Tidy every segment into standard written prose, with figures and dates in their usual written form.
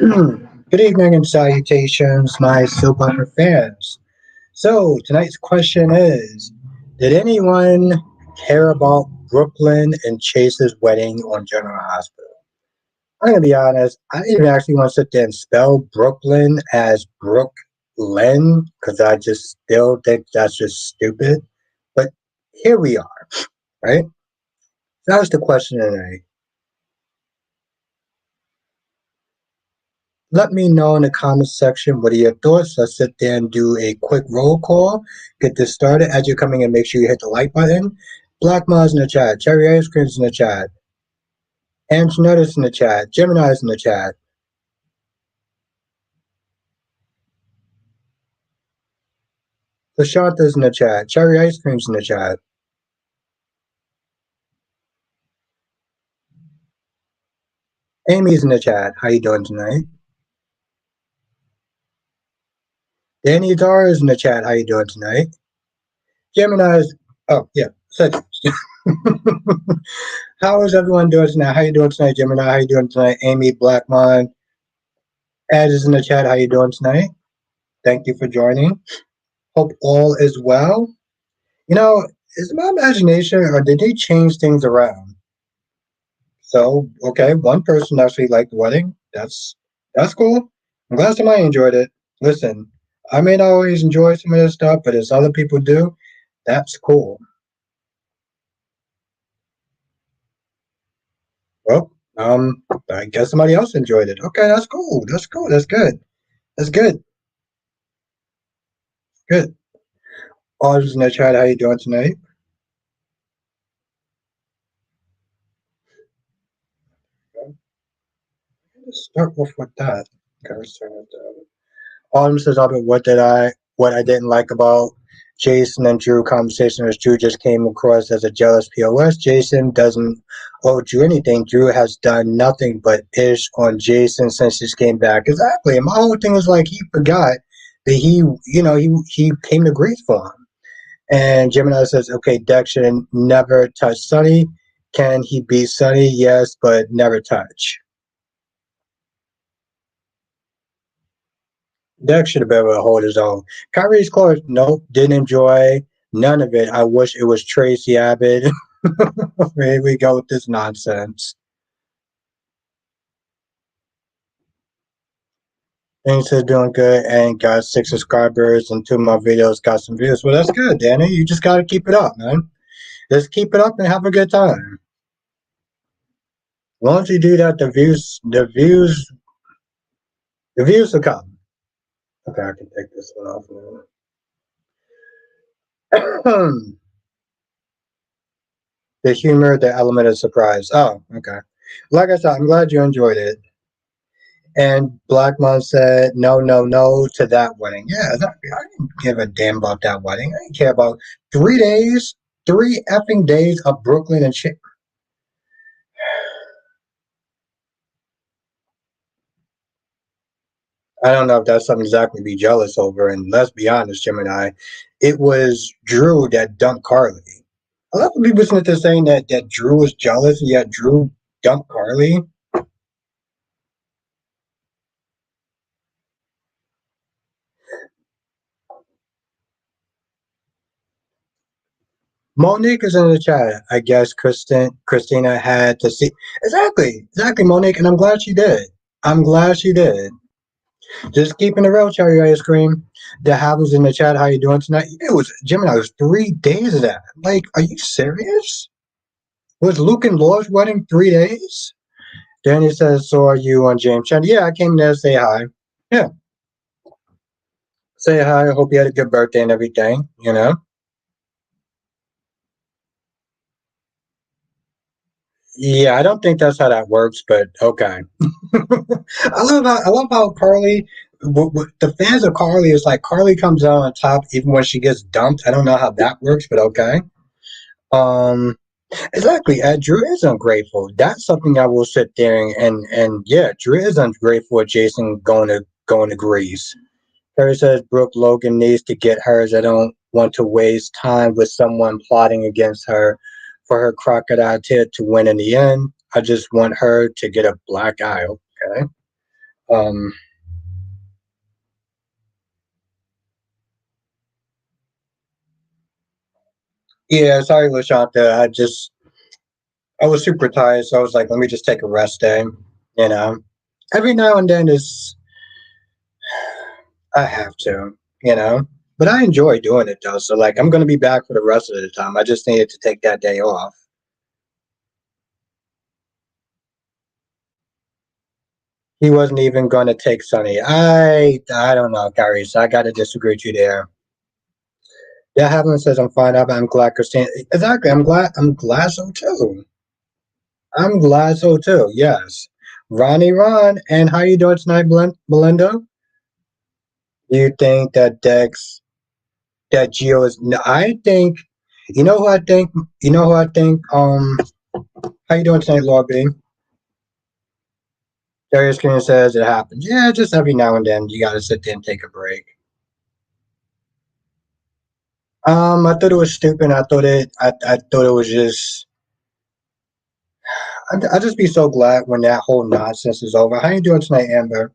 Good evening and salutations, my soap opera fans. So, tonight's question is: did anyone care about Brooklyn and Chase's wedding on General Hospital? I'm gonna be honest, I didn't even actually want to sit there and spell Brooklyn as Brooklyn because I just still think that's just stupid. But here we are, right? That was the question tonight. Let me know in the comment section what are your thoughts. Let's sit there and do a quick roll call. Get this started. As you're coming in, make sure you hit the like button. Black Mars in the chat. Cherry Ice Cream's in the chat. Antonetta's in the chat. Gemini's in the chat. Lashanta's in the chat. Cherry Ice Cream's in the chat. Amy's in the chat. How you doing tonight? Danny Dara's in the chat. How you doing tonight? Gemini's. Oh yeah, such. How is everyone doing tonight? How you doing tonight, Gemini? How you doing tonight? Amy, Blackmon, Ed is in the chat. How you doing tonight? Thank you for joining. Hope all is well. You know, is it my imagination or did they change things around? So, okay, one person actually liked the wedding. That's cool. I'm glad somebody enjoyed it. Listen, I may not always enjoy some of this stuff, but as other people do, that's cool. Well, I guess somebody else enjoyed it. Okay, that's cool. That's cool. That's good. That's good. Good. All in the chat, how you doing tonight? Let's start off with that. Okay, let's start with that. Autumn says, Albert, what I didn't like about Jason and Drew conversation was Drew just came across as a jealous POS. Jason doesn't owe Drew anything. Drew has done nothing but ish on Jason since he came back. Exactly. And my whole thing was like he forgot that he came to grief for him. And Gemini says, okay, Dex should never touch Sunny. Can he beat Sunny? Yes, but never touch. Dex should have been able to hold his own. Kyrie's close. Nope, didn't enjoy none of it. I wish it was Tracy Abbott. Here we go with this nonsense. Things are doing good and got 6 subscribers and 2 of my videos got some views. Well, that's good, Danny. You just got to keep it up, man. Just keep it up and have a good time. As long as you do that, the views will come. Okay, I can take this one off now. The humor, the element of surprise. Oh, okay. Like I said, I'm glad you enjoyed it. And Black Mom said, no, no, no to that wedding. Yeah, I didn't give a damn about that wedding. I didn't care about 3 days, 3 effing days of Brooklyn and shit. I don't know if that's something exactly to be jealous over. And let's be honest, Jim and I, it was Drew that dumped Carly. A lot of people seem to saying that Drew was jealous, and yet Drew dumped Carly. Monique is in the chat. I guess Christina had to see exactly, Monique, and I'm glad she did. I'm glad she did. Just keeping it real, cherry ice cream. The Habs in the chat. How you doing tonight? It was Gemini. It was 3 days of that. Like, are you serious? Was Luke and Laura's wedding 3 days? Danny says, "So are you on James Chan?" Yeah, I came there to say hi. Yeah, say hi. I hope you had a good birthday and everything. You know. Yeah, I don't think that's how that works, but okay. I love how Carly. The fans of Carly is like Carly comes out on top even when she gets dumped. I don't know how that works, but okay. Um, exactly. Drew is ungrateful. That's something I will sit there and yeah, Drew is ungrateful at Jason going to Greece. Harry says Brooke Logan needs to get hers. I don't want to waste time with someone plotting against her for her crocodile tear to win in the end. I just want her to get a black eye. Okay. Um, yeah, sorry, Lashanta. I was super tired, so I was like, let me just take a rest day. You know, every now and then is I have to. You know, but I enjoy doing it though. So like, I'm gonna be back for the rest of the time. I just needed to take that day off. He wasn't even gonna take Sunny. I don't know, Gary. So I gotta disagree with you there. Yeah, Havlin says I'm fine. I'm glad Christine. Exactly. I'm glad so too. I'm glad so too. Yes. Ronnie Ron, and how you doing tonight, Melinda? Do you think that that Geo is? No, I think. You know who I think. You know who I think. How you doing tonight, Law B? Darius Green says it happens. Yeah, just every now and then you got to sit there and take a break. I thought it was stupid. I thought it was just. I just be so glad when that whole nonsense is over. How you doing tonight, Amber?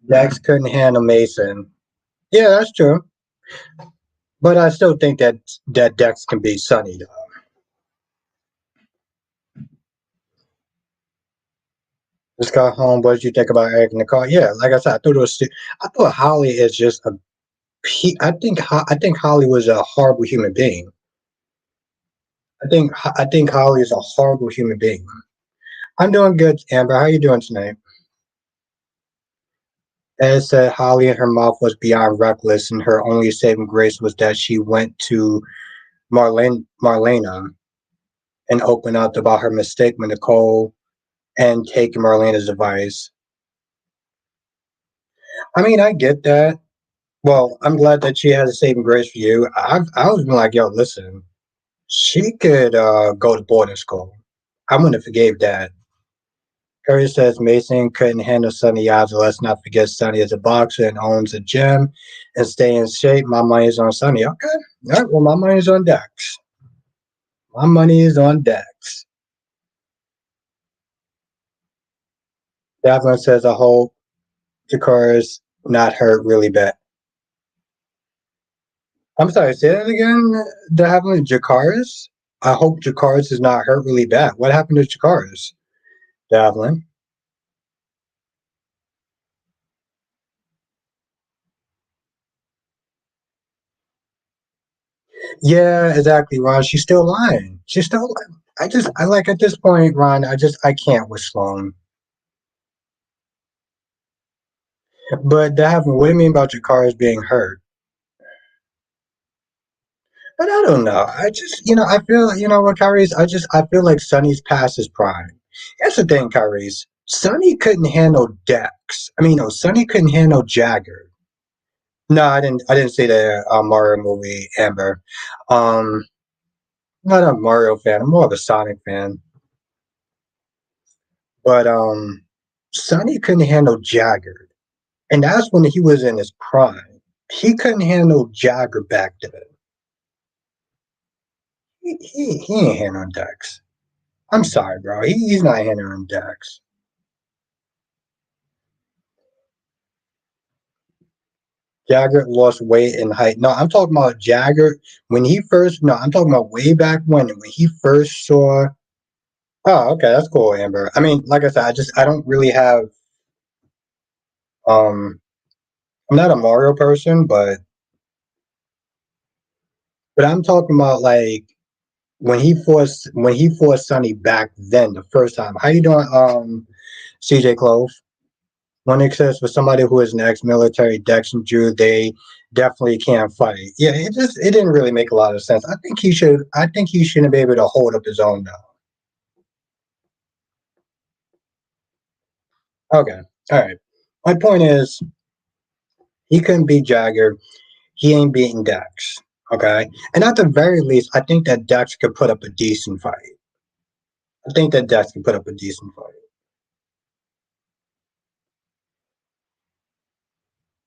Dex couldn't handle Mason. Yeah, that's true. But I still think that Dex can be Sunny though. Just got home. What did you think about Eric in the car? Yeah, like I said, I thought it was. I thought Holly is just a. I think Holly was a horrible human being. I think Holly is a horrible human being. I'm doing good, Amber. How you doing tonight? Ed said Holly in her mouth was beyond reckless, and her only saving grace was that she went to Marlena and opened up about her mistake with Nicole and taking Marlena's advice. I mean, I get that. Well, I'm glad that she has a saving grace for you. I was like, yo, listen, she could go to boarding school. I wouldn't have forgave that. Curry says Mason couldn't handle Sonny Yaza. Let's not forget Sonny is a boxer and owns a gym and stay in shape. My money is on Sonny. Okay. All right. Well, my money is on Dex. My money is on Dex. Devlin says, I hope Jakara's not hurt really bad. I'm sorry, say that again. That happened to Jakara's? I hope Jakara's is not hurt really bad. What happened to Jakara's, Devlin? Yeah, exactly, Ron. She's still lying. She's still lying. I like at this point, Ron, I can't with Sloan. But that happened. What do you mean about Jakara's being hurt? But I don't know. I just, I feel, what, Kyrie's, I feel like Sonny's past his prime. That's the thing, Kyrie's. Sonny couldn't handle Dex. I mean, no, Sonny couldn't handle Jagger. No, I didn't see the Mario movie, Amber. Um, I'm not a Mario fan. I'm more of a Sonic fan. But Sonny couldn't handle Jagger, and that's when he was in his prime. He couldn't handle Jagger back then. He ain't handling Dex. I'm sorry, bro. He's not handling Dex. Jagger lost weight and height. No, I'm talking about Jagger when he first. No, I'm talking about way back when he first saw. Oh, okay, that's cool, Amber. I mean, like I said, I don't really have. Um, I'm not a Mario person, but I'm talking about like when he forced Sonny back then the first time. How you doing, CJ Clove? One exists for somebody who is an ex-military Dex and Jew, they definitely can't fight. Yeah, it didn't really make a lot of sense. I think he shouldn't be able to hold up his own now. Okay. All right. My point is he couldn't beat Jagger. He ain't beating Dex. Okay. And at the very least, I think that Dex could put up a decent fight. I think that Dex can put up a decent fight.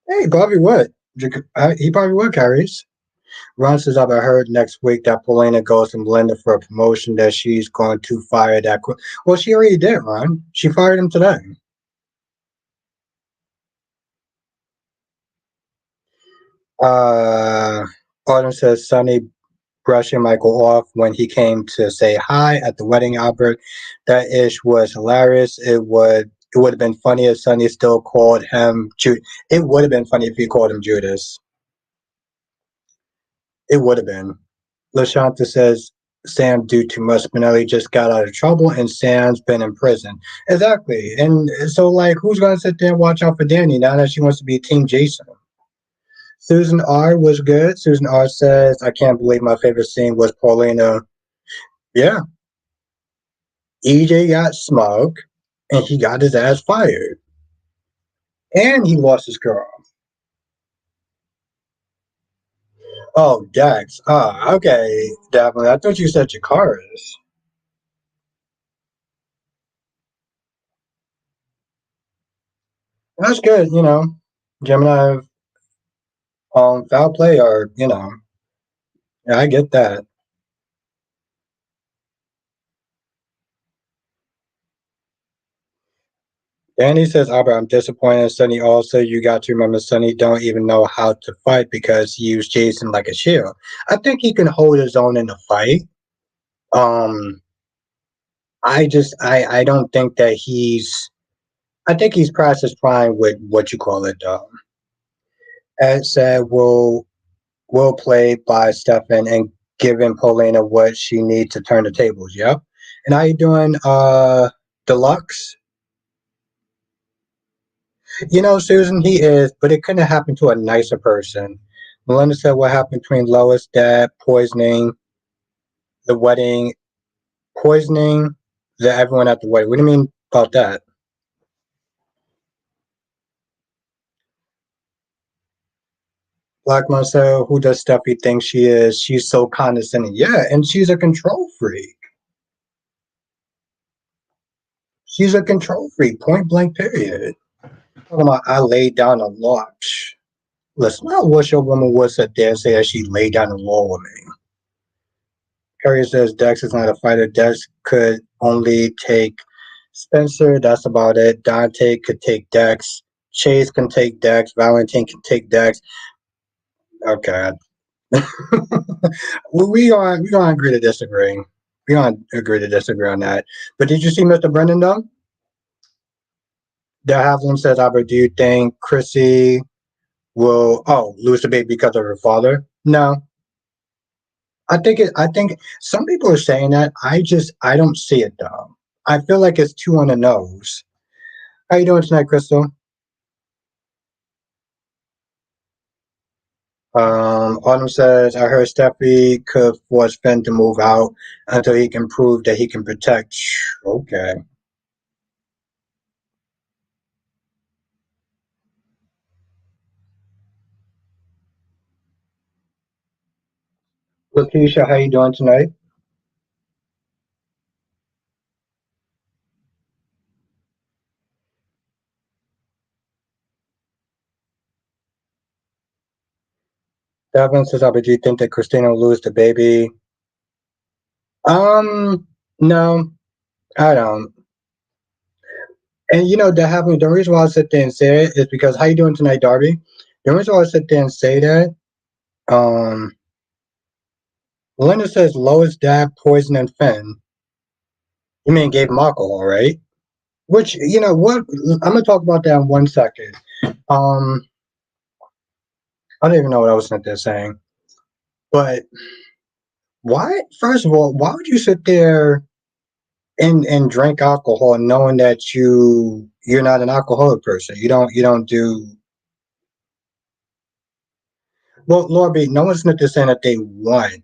Hey, Bobby would. He probably would, carries. Ron says, I've heard next week that Paulina goes to Melinda for a promotion that she's going to fire that quick. Well, she already did, Ron. She fired him today. Uh, Autumn says, Sonny brushing Michael off when he came to say hi at the wedding, Albert. That ish was hilarious. It would have been funny if Sonny still called him It would have been funny if he called him Judas. It would have been. LaShanta says Sam due to much. Spinelli just got out of trouble and Sam's been in prison. Exactly. And so like who's gonna sit there and watch out for Danny now that she wants to be Team Jason? Susan R was good. Susan R says, I can't believe my favorite scene was Paulina. Yeah. EJ got smug and he got his ass fired. And he lost his girl. Oh, Dex. Ah, okay, definitely. I thought you said Jakara's. That's good, Gemini foul play or yeah, I get that. Danny says, Albert, I'm disappointed. Sonny also, you got to remember Sonny don't even know how to fight because he used Jason like a shield. I think he can hold his own in a fight. Um, I don't think that I think he's past his prime with what you call it. Ed said, will play by Stefan and giving Paulina what she needs to turn the tables. Yep. And how you doing, Deluxe? Susan, he is, but it couldn't have happened to a nicer person. Melinda said what happened between Lois, Dad, poisoning, the wedding, poisoning everyone at the wedding. What do you mean about that? Black Marcel, who does Steffi think she is? She's so condescending. Yeah, and she's a control freak. She's a control freak, point blank, period. Talking about, I laid down a law. Listen, I wish a woman would sit there and say that she laid down the law with me. Harry says Dex is not a fighter. Dex could only take Spencer. That's about it. Dante could take Dex. Chase can take Dex. Valentine can take Dex. Okay. Well, we gonna agree to disagree. We gonna agree to disagree on that. But did you see Mr. Brennan though? The Havlin says, Albert, do you think Chrissy will lose the baby because of her father? No. I think some people are saying that. I don't see it though. I feel like it's too on the nose. How you doing tonight, Crystal? Autumn says, I heard Steffi could force Finn to move out until he can prove that he can protect. Okay. Letitia, how you doing tonight? Devin says, but do you think that Christina will lose the baby? No, I don't. And that happened. The reason why I sit there and say it is because how you doing tonight, Darby? The reason why I sit there and say that, um, Linda says Lois dad poisoned and Finn. You mean gave him alcohol, right? Which what I'm gonna talk about that in 1 second. Um, I don't even know what I was sitting there saying, but why? First of all, why would you sit there and drink alcohol knowing that you're not an alcoholic person? You don't do well, Lord B. No one's not saying that they want.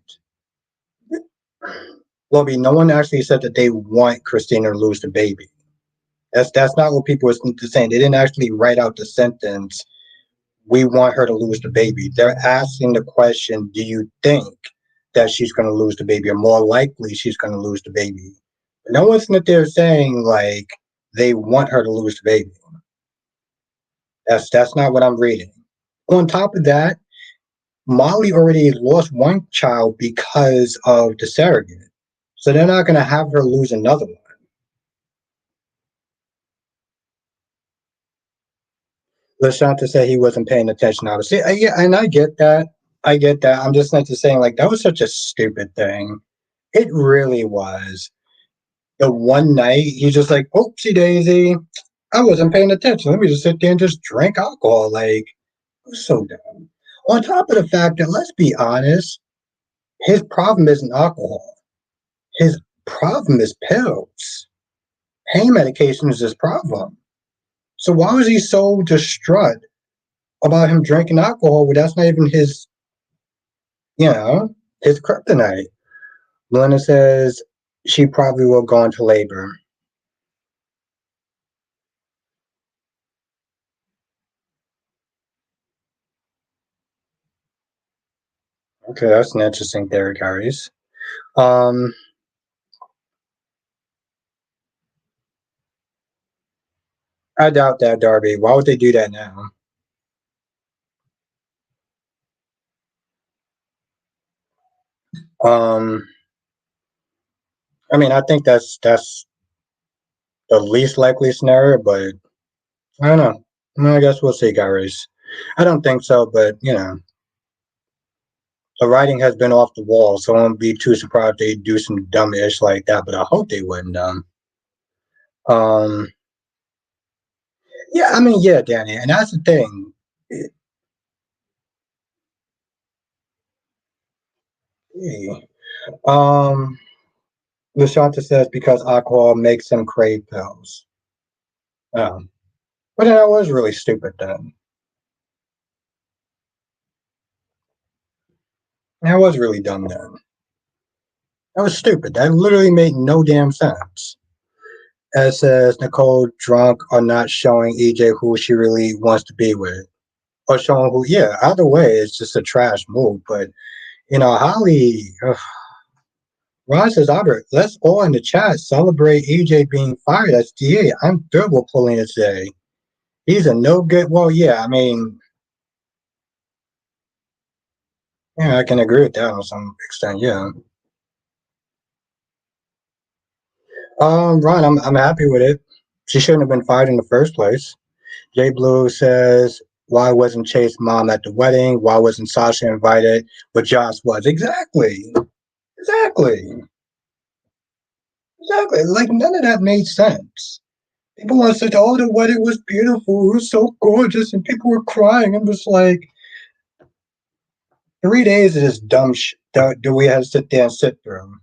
Lord B. No one actually said that they want Christina to lose the baby. That's not what people were saying. They didn't actually write out the sentence. We want her to lose the baby. They're asking the question, do you think that she's going to lose the baby, or more likely she's going to lose the baby? No one's that they're saying like they want her to lose the baby. That's not what I'm reading. On top of that, Molly already lost one child because of the surrogate. So they're not going to have her lose another one. LaShanta said he wasn't paying attention. Obviously, yeah, and I get that. I get that. I'm just not just saying like that was such a stupid thing. It really was. The one night he's just like, "Oopsie daisy, I wasn't paying attention. Let me just sit there and just drink alcohol." Like, it was so dumb. On top of the fact that, let's be honest, his problem isn't alcohol. His problem is pills. Pain medication is his problem. So why was he so distraught about him drinking alcohol when that's not even his, you know, his kryptonite? Melinda says she probably will go into labor. Okay, that's an interesting theory, Carries. Um, I doubt that, Darby. Why would they do that now? Um, I mean, I think that's the least likely scenario, but I don't know. I guess we'll see, Carries. I don't think so, but the writing has been off the wall, so I won't be too surprised if they do some dumb ish like that. But I hope they wouldn't. Um, yeah, I mean, yeah, Danny, and that's the thing. Um, Lashanta says because alcohol makes him crave pills. Oh, but that was really stupid. Then that was really dumb. Then that was stupid. That literally made no damn sense. As says Nicole drunk or not showing EJ who she really wants to be with, or showing who. Yeah, either way, it's just a trash move. But Holly. Ron says, Albert, let's all in the chat celebrate EJ being fired as DA. I'm thrilled with pulling it today. He's a no good. Well, yeah, I mean, yeah, I can agree with that on some extent. Yeah. Ron, I'm happy with it. She shouldn't have been fired in the first place. Jay Blue says, why wasn't Chase mom at the wedding? Why wasn't Sasha invited? But Josh was. Exactly. Exactly. Exactly. Like none of that made sense. People want to say, oh, the wedding was beautiful. It was so gorgeous. And people were crying. I'm just like, 3 days of this dumb shit that we had to sit there and sit through.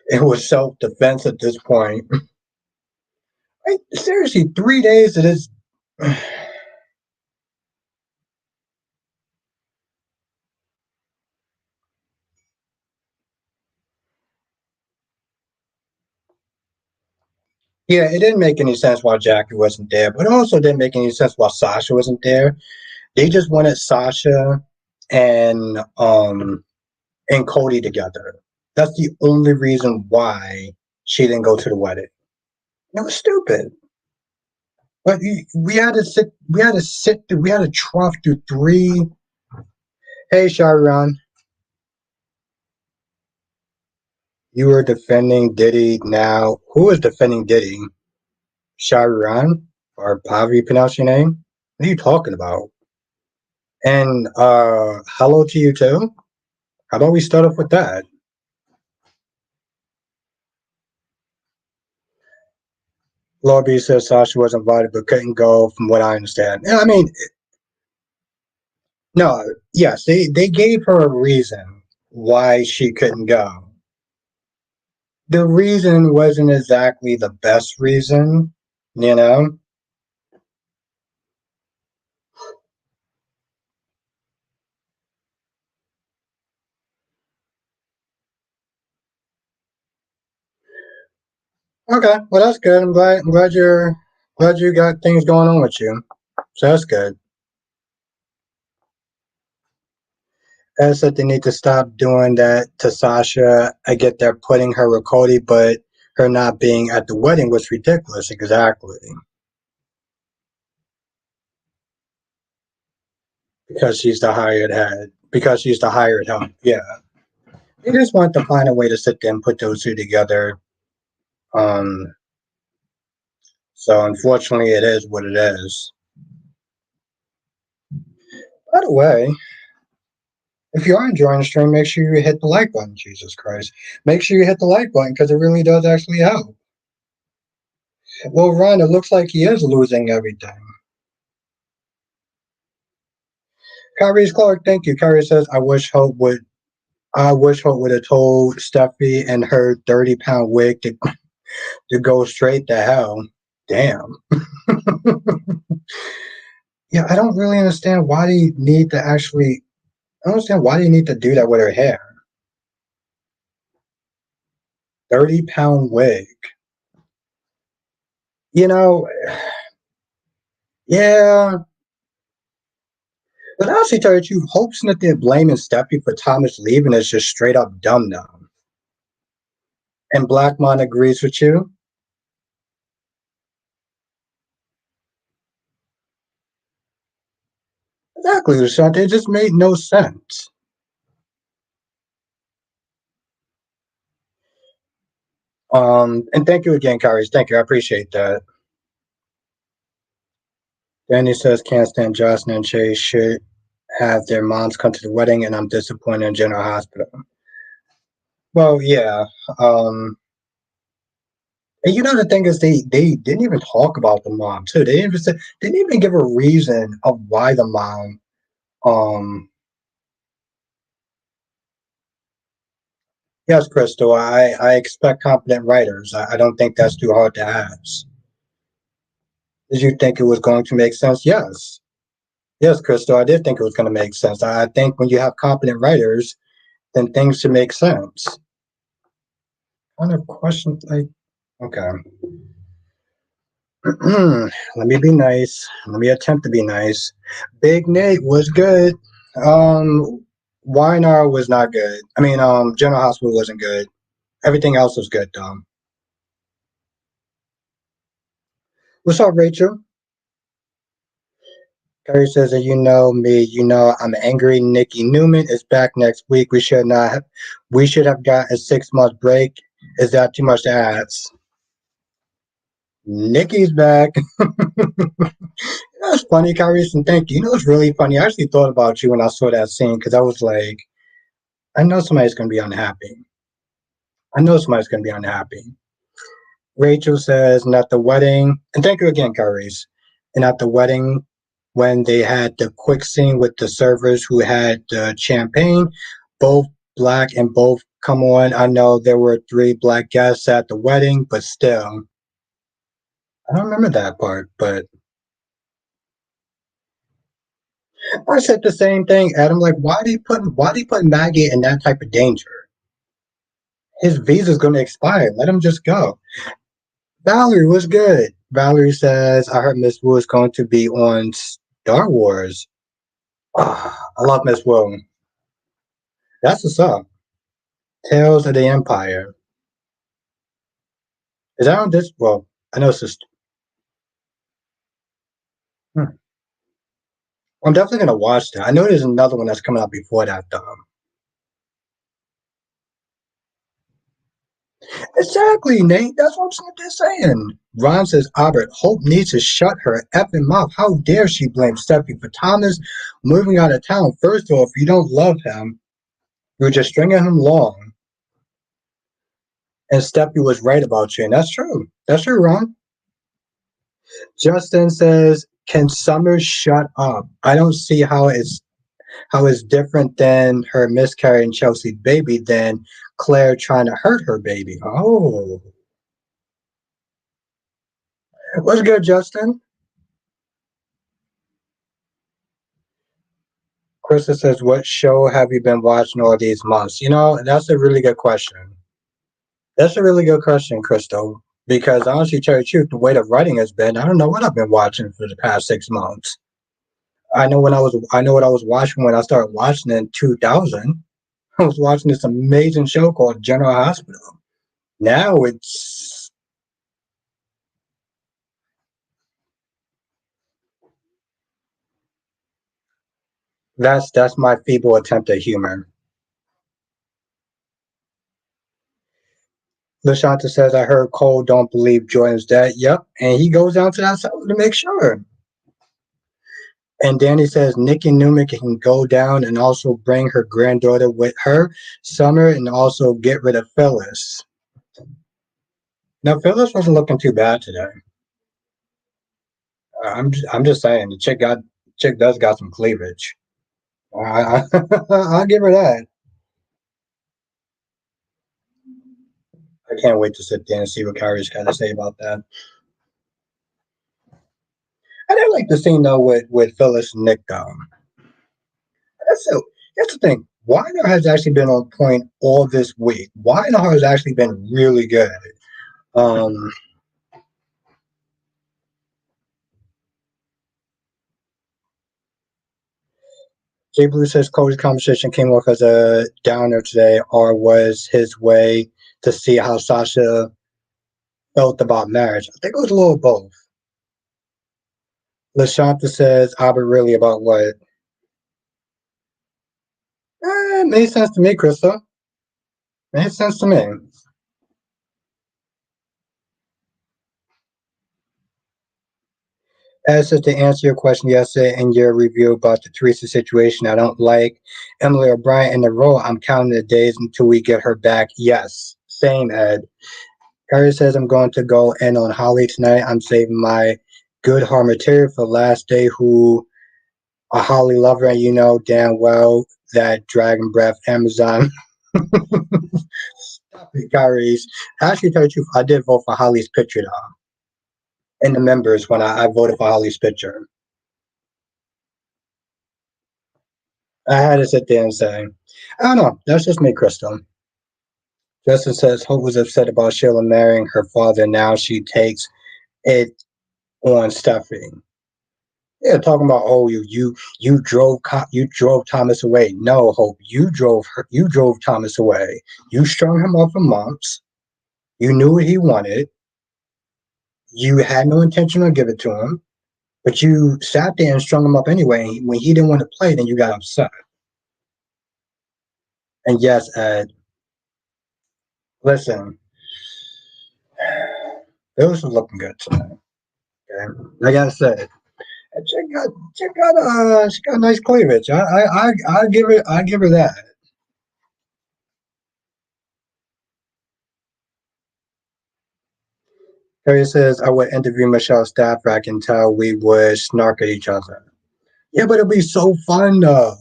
It was self defense at this point. Like, seriously, 3 days of this. Yeah, it didn't make any sense why Jackie wasn't there, but it also didn't make any sense why Sasha wasn't there. They just wanted Sasha and and Cody together. That's the only reason why she didn't go to the wedding. It was stupid. But we had to trough through three. Hey, Sharon, you were defending Diddy. Now, who is defending Diddy? Sharon, or however you pronounce your name? What are you talking about? And hello to you too. How about we start off with that? Lobby says Sasha was invited but couldn't go, from what I understand. Yeah, I mean, no, yes, they gave her a reason why she couldn't go. The reason wasn't exactly the best reason, you know? Okay, well that's good. I'm glad you got things going on with you. So that's good. Ed said they need to stop doing that to Sasha. I get they're putting her with Cody, but her not being at the wedding was ridiculous. Exactly. because she's the hired head. Because she's the hired help. Yeah. They just want to find a way to sit there and put those two together. Um, so unfortunately, it is what it is. By the way, if you are enjoying the stream, make sure you hit the like button. Jesus Christ. Make sure you hit the like button because it really does actually help. Well, Ron, it looks like he is losing everything. Kyrie Clark, thank you. Kyrie says, I wish Hope would have told Steffi and her 30-pound wig to go straight to hell. Damn. Yeah, I don't really understand why do you need to actually I don't understand why do you need to do that with her hair. 30-pound wig. You know, yeah. But honestly, tell you the truth, Hope Smith blaming Steffi for Thomas leaving is just straight up dumb now. And Blackmon agrees with you. Exactly, Rashad. It just made no sense. And thank you again, Kyrie. Thank you. I appreciate that. Danny says can't stand Jocelyn and Chase should have their moms come to the wedding, and I'm disappointed in General Hospital. Well, yeah. And you know the thing is they didn't even talk about the mom too. They didn't even give a reason of why the mom um yes, Crystal, I expect competent writers. I don't think that's too hard to ask. Did you think it was going to make sense? Yes. Yes, Crystal, I did think it was going to make sense. I think when you have competent writers, then things should make sense. Kind of question like okay. Let me be nice. Let me attempt to be nice. Big Nate was good. Weinar was not good. I mean, General Hospital wasn't good. Everything else was good, though. What's up, Rachel? Carrie says that you know me, you know I'm angry. Nikki Newman is back next week. We should have got a 6 month break. Is that too much to ask? Nikki's back. That's funny, Kyrie, and thank you. You know, it's really funny. I actually thought about you when I saw that scene because I was like, I know somebody's going to be unhappy. I know somebody's going to be unhappy. Rachel says, and at the wedding, and thank you again, Kyries. And at the wedding, when they had the quick scene with the servers who had champagne, both black and both come on. I know there were 3 black guests at the wedding, but still, I don't remember that part. But I said the same thing, Adam. Like, why do you put Maggie in that type of danger? His visa's going to expire. Let him just go. Valerie was good. Valerie says, I heard Miss Wu is going to be on Star Wars. Oh, I love Miss Wu. That's what's up. Tales of the Empire. Is that on this? Well, I know it's just. Hmm. I'm definitely going to watch that. I know there's another one that's coming out before that, though. Exactly, Nate. That's what I'm just saying. Ron says, Albert, Hope needs to shut her effing mouth. How dare she blame Steffi for Thomas moving out of town? First off, if you don't love him, you're just stringing him along. And Steffi was right about you, and that's true. That's true, Ron. Justin says, "Can Summers shut up? I don't see how it's different than her miscarrying Chelsea's baby than Claire trying to hurt her baby." Oh, what's good, Justin? Krista says, "What show have you been watching all these months?" You know, that's a really good question. That's a really good question, Crystal. Because honestly, tell you the truth, the way the writing has been, I don't know what I've been watching for the past 6 months. I know what I was watching when I started watching in 2000. I was watching this amazing show called General Hospital. Now it's That's my feeble attempt at humor. LaShanta says, I heard Cole don't believe Jordan's dead. Yep. And he goes down to that side to make sure. And Danny says Nikki Newman can go down and also bring her granddaughter with her, Summer, and also get rid of Phyllis. Now, Phyllis wasn't looking too bad today. I'm just saying the chick does got some cleavage. I'll give her that. I can't wait to sit there and see what Kyrie's got to say about that. I did like the scene though with Phyllis and Nick though. That's the thing. Weiner has actually been on point all this week. Weiner has actually been really good. Um, Jay Blue says Cody's conversation came off as a downer today, or was his way to see how Sasha felt about marriage. I think it was a little both. LaShanta says, Albert really about what? It made sense to me, Krista. Made sense to me. As to answer your question yesterday in your review about the Teresa situation, I don't like Emily O'Brien in the role. I'm counting the days until we get her back. Yes, same, Ed. Harry says I'm going to go in on Holly tonight. I'm saving my good heart material for last day. Who a Holly lover, and you know damn well that Dragon Breath Amazon. Stop it, Kyrie's. Actually, tell you the truth, I did vote for Holly's picture though. In the members when I voted for Holly's picture. I had to sit there and say, I don't know. That's just me, Crystal. Justin says Hope was upset about Sheila marrying her father. Now she takes it on Steffie. Yeah, talking about you drove Thomas away. No, Hope, you drove Thomas away. You strung him up for months. You knew what he wanted. You had no intention of giving it to him, but you sat there and strung him up anyway. When he didn't want to play, then you got upset. And yes, Ed, listen, Bills was looking good tonight. Okay? Like I said, she got nice cleavage. I give her that. Harry says I would interview Michelle Stafford. I can tell we would snark at each other. Yeah, but it'll be so fun though.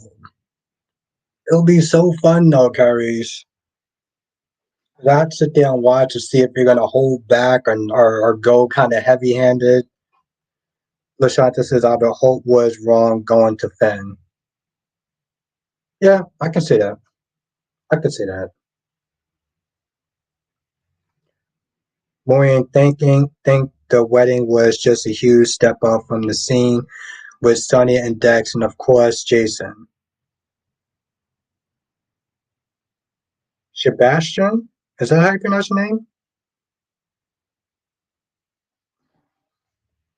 It'll be so fun though, Carries. I'd sit there and watch to see if you're gonna hold back or go kind of heavy handed. Lashanta says Albert Holt was wrong going to Finn. Yeah, I can see that. I can see that. Maureen think the wedding was just a huge step up from the scene with Sonia and Dex and of course Jason. Sebastian? Is that how you pronounce your name?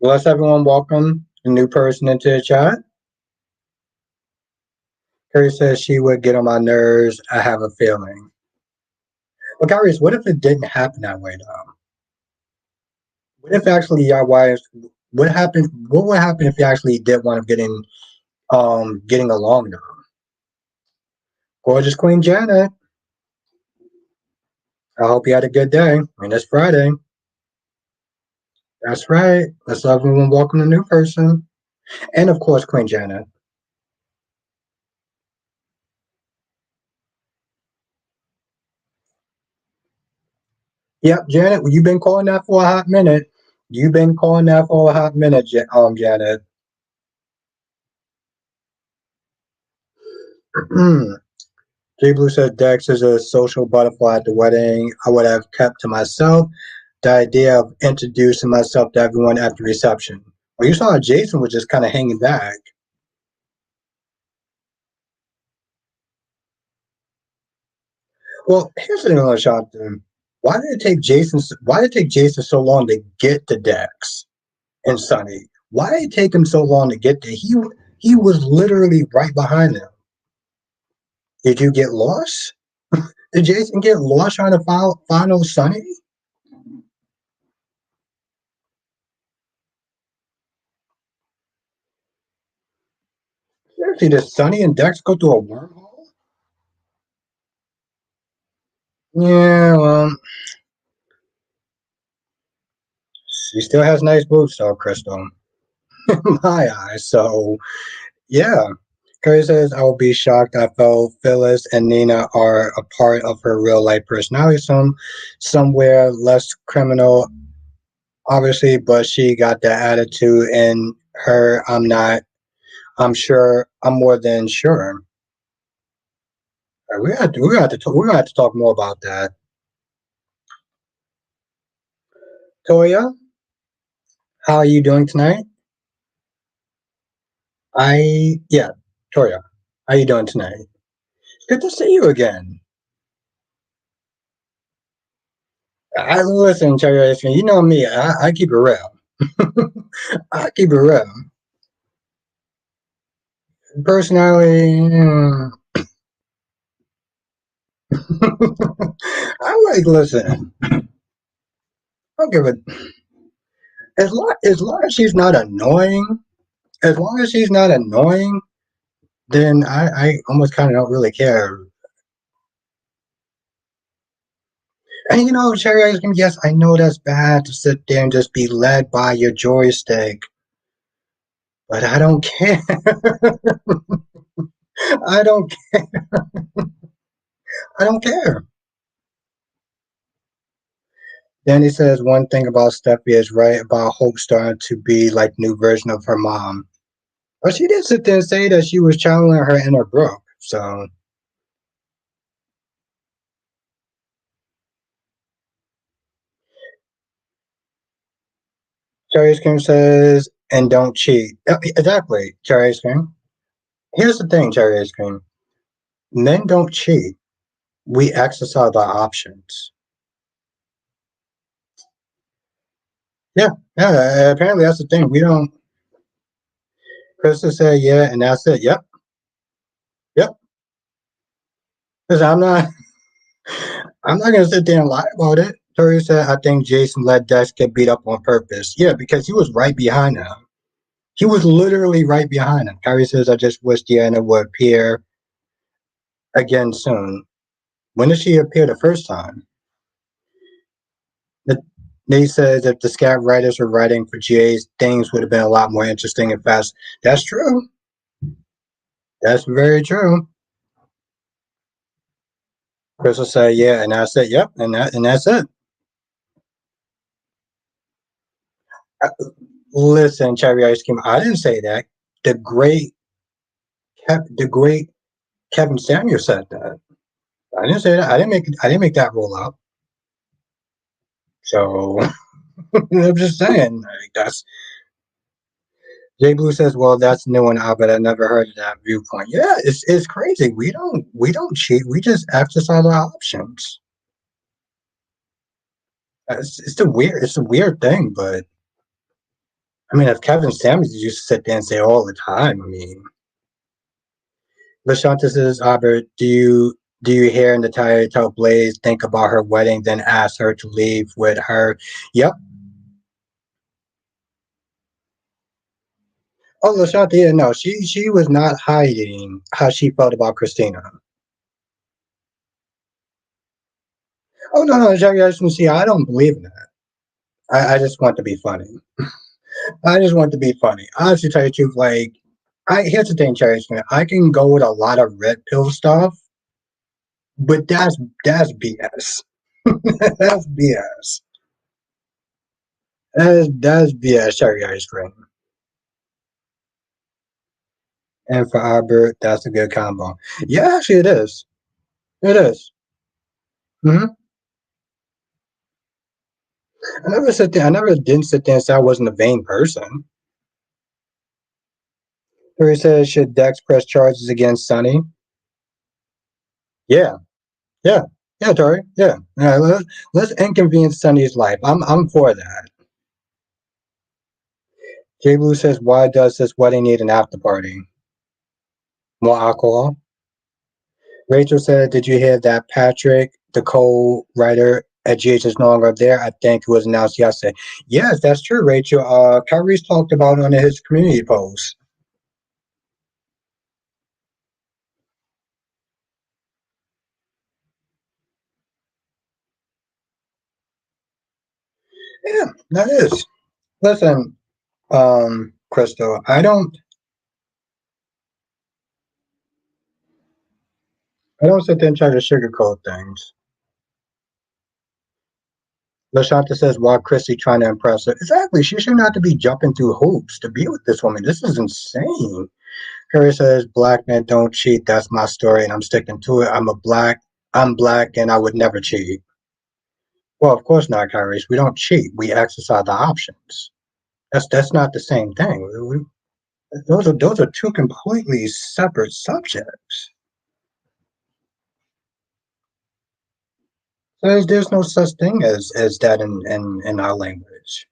Well, let's everyone welcome the new person into the chat. Carrie says she would get on my nerves. I have a feeling. Well, Carrie, what if it didn't happen that way though? What if actually your wives what would happen if you actually did want to getting along though? Gorgeous Queen Janet. I hope you had a good day. I mean, it's Friday. That's right. Let's everyone welcome the new person. And of course, Queen Janet. Yep, Janet, well, you've been calling that for a hot minute. You've been calling that for a hot minute, Janet. J Blue said Dex is a social butterfly at the wedding. I would have kept to myself. The idea of introducing myself to everyone at the reception. Well, you saw Jason was just kind of hanging back. Well, here's the thing on Shopton. Why did it take Jason so long to get to Dex and Sonny? Why did it take him so long to get there? He was literally right behind him. Did you get lost? Did Jason get lost trying to follow Sonny? Seriously, did Sonny and Dex go through a wormhole? Yeah, well, she still has nice boobs, though, Crystal. In my eyes, so yeah. Curry says, I will be shocked. I felt Phyllis and Nina are a part of her real life personality, somewhere less criminal, obviously, but she got that attitude in her. I'm not, I'm sure, I'm more than sure. We're gonna have to talk more about that. Toya, how are you doing tonight? Yeah, Toya, how are you doing tonight? Good to see you again. I listen, Cherry, you know me, I keep it real. I keep it real. Personality, I like listen. I'll give it as long as she's not annoying. As long as she's not annoying, then I almost kind of don't really care. And cherry ice cream. Yes, I know that's bad to sit there and just be led by your joystick, but I don't care. I don't. I don't care. Then he says one thing about Steffie is right about Hope starting to be like new version of her mom. But she did sit there and say that she was channeling her inner Brook. So Cherry Cream says, and don't cheat. Exactly, Cherry Cream. Here's the thing, Cherry Ice Cream. Men don't cheat. We exercise our options. Yeah, yeah. Apparently, that's the thing. We don't. Krista said, yeah, and that's it. Yep, yep. Because I'm not gonna sit there and lie about it. Tori said, I think Jason let Dex get beat up on purpose. Yeah, because he was right behind him. He was literally right behind him. Kyrie says, I just wish Deanna would appear again soon. When did she appear the first time? Nate says if the scat writers were writing for GAs, things would have been a lot more interesting and fast. That's true. That's very true. Crystal said, yeah, and I said, yep, and that's it. Uh, Listen, Cherry Ice Cream, I didn't say that. The great, the great Kevin Samuel said that. I didn't say that. I didn't make that roll up. So I'm just saying, like, that's Jay Blue says, well, that's new and out, but I never heard of that viewpoint. Yeah, it's crazy. We don't cheat. We just exercise our options. It's a weird thing, but I mean, if Kevin Samuels used to sit there and say all the time, I mean, Lashanta says, Albert, do you hear Natalia tell Blaze think about her wedding, then ask her to leave with her? Yep. Oh, Lashanta, yeah, no, she was not hiding how she felt about Christina. Oh no, Jackie, I just see. I don't believe in that. I just want to be funny. I just want to be funny. Honestly, tell you the truth, like, here's the thing, Cherry. I can go with a lot of red pill stuff, but that's BS. That's BS. That's BS, Cherry Ice Cream. And for Albert, that's a good combo. Yeah, actually, it is. It is. Mm-hmm. I never didn't sit there and say I wasn't a vain person. He says, should Dex press charges against Sonny? Yeah, yeah, yeah, Tori. Yeah, yeah. Let's inconvenience Sonny's life. I'm for that. Jay Blue says, why does this wedding need an after party? More alcohol. Rachel said, "Did you hear that Patrick, the co-writer at GH, is no longer there? I think it was announced yesterday." Yes, that's true, Rachel. Kyrie's talked about it on his community post. Yeah, that is. Listen, Crystal, I don't sit there and try to sugarcoat things. Lashanta says, "Why Chrissy trying to impress her?" Exactly. She shouldn't have to be jumping through hoops to be with this woman. This is insane. Harry says, "Black men don't cheat. That's my story, and I'm sticking to it. I'm black, and I would never cheat." Well, of course not, Kyrie. We don't cheat. We exercise the options. That's not the same thing. Those are two completely separate subjects. So there's no such thing as that in our language.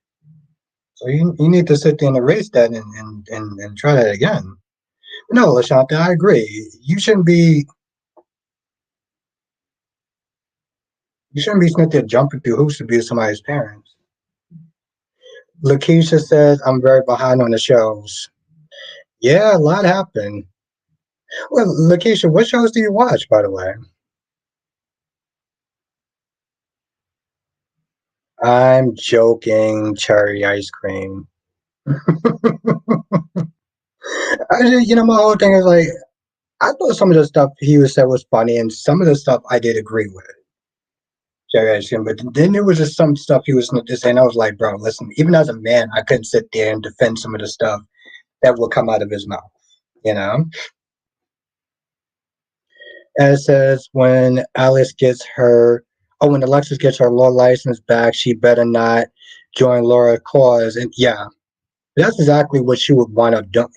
So you need to sit there and erase that and try that again. No, Lashanta, I agree. You shouldn't be sitting there jumping through hoops to be somebody's parents. Lakeisha says, "I'm very behind on the shows." Yeah, a lot happened. Well, Lakeisha, what shows do you watch, by the way? I'm joking, cherry ice cream. My whole thing is like, I thought some of the stuff he was said was funny, and some of the stuff I did agree with, cherry ice cream. But then there was just some stuff he was just saying. I was like, bro, listen, even as a man, I couldn't sit there and defend some of the stuff that will come out of his mouth, you know? And it says when Alexis gets her law license back, she better not join Laura's cause. And yeah, that's exactly what she would wind up doing.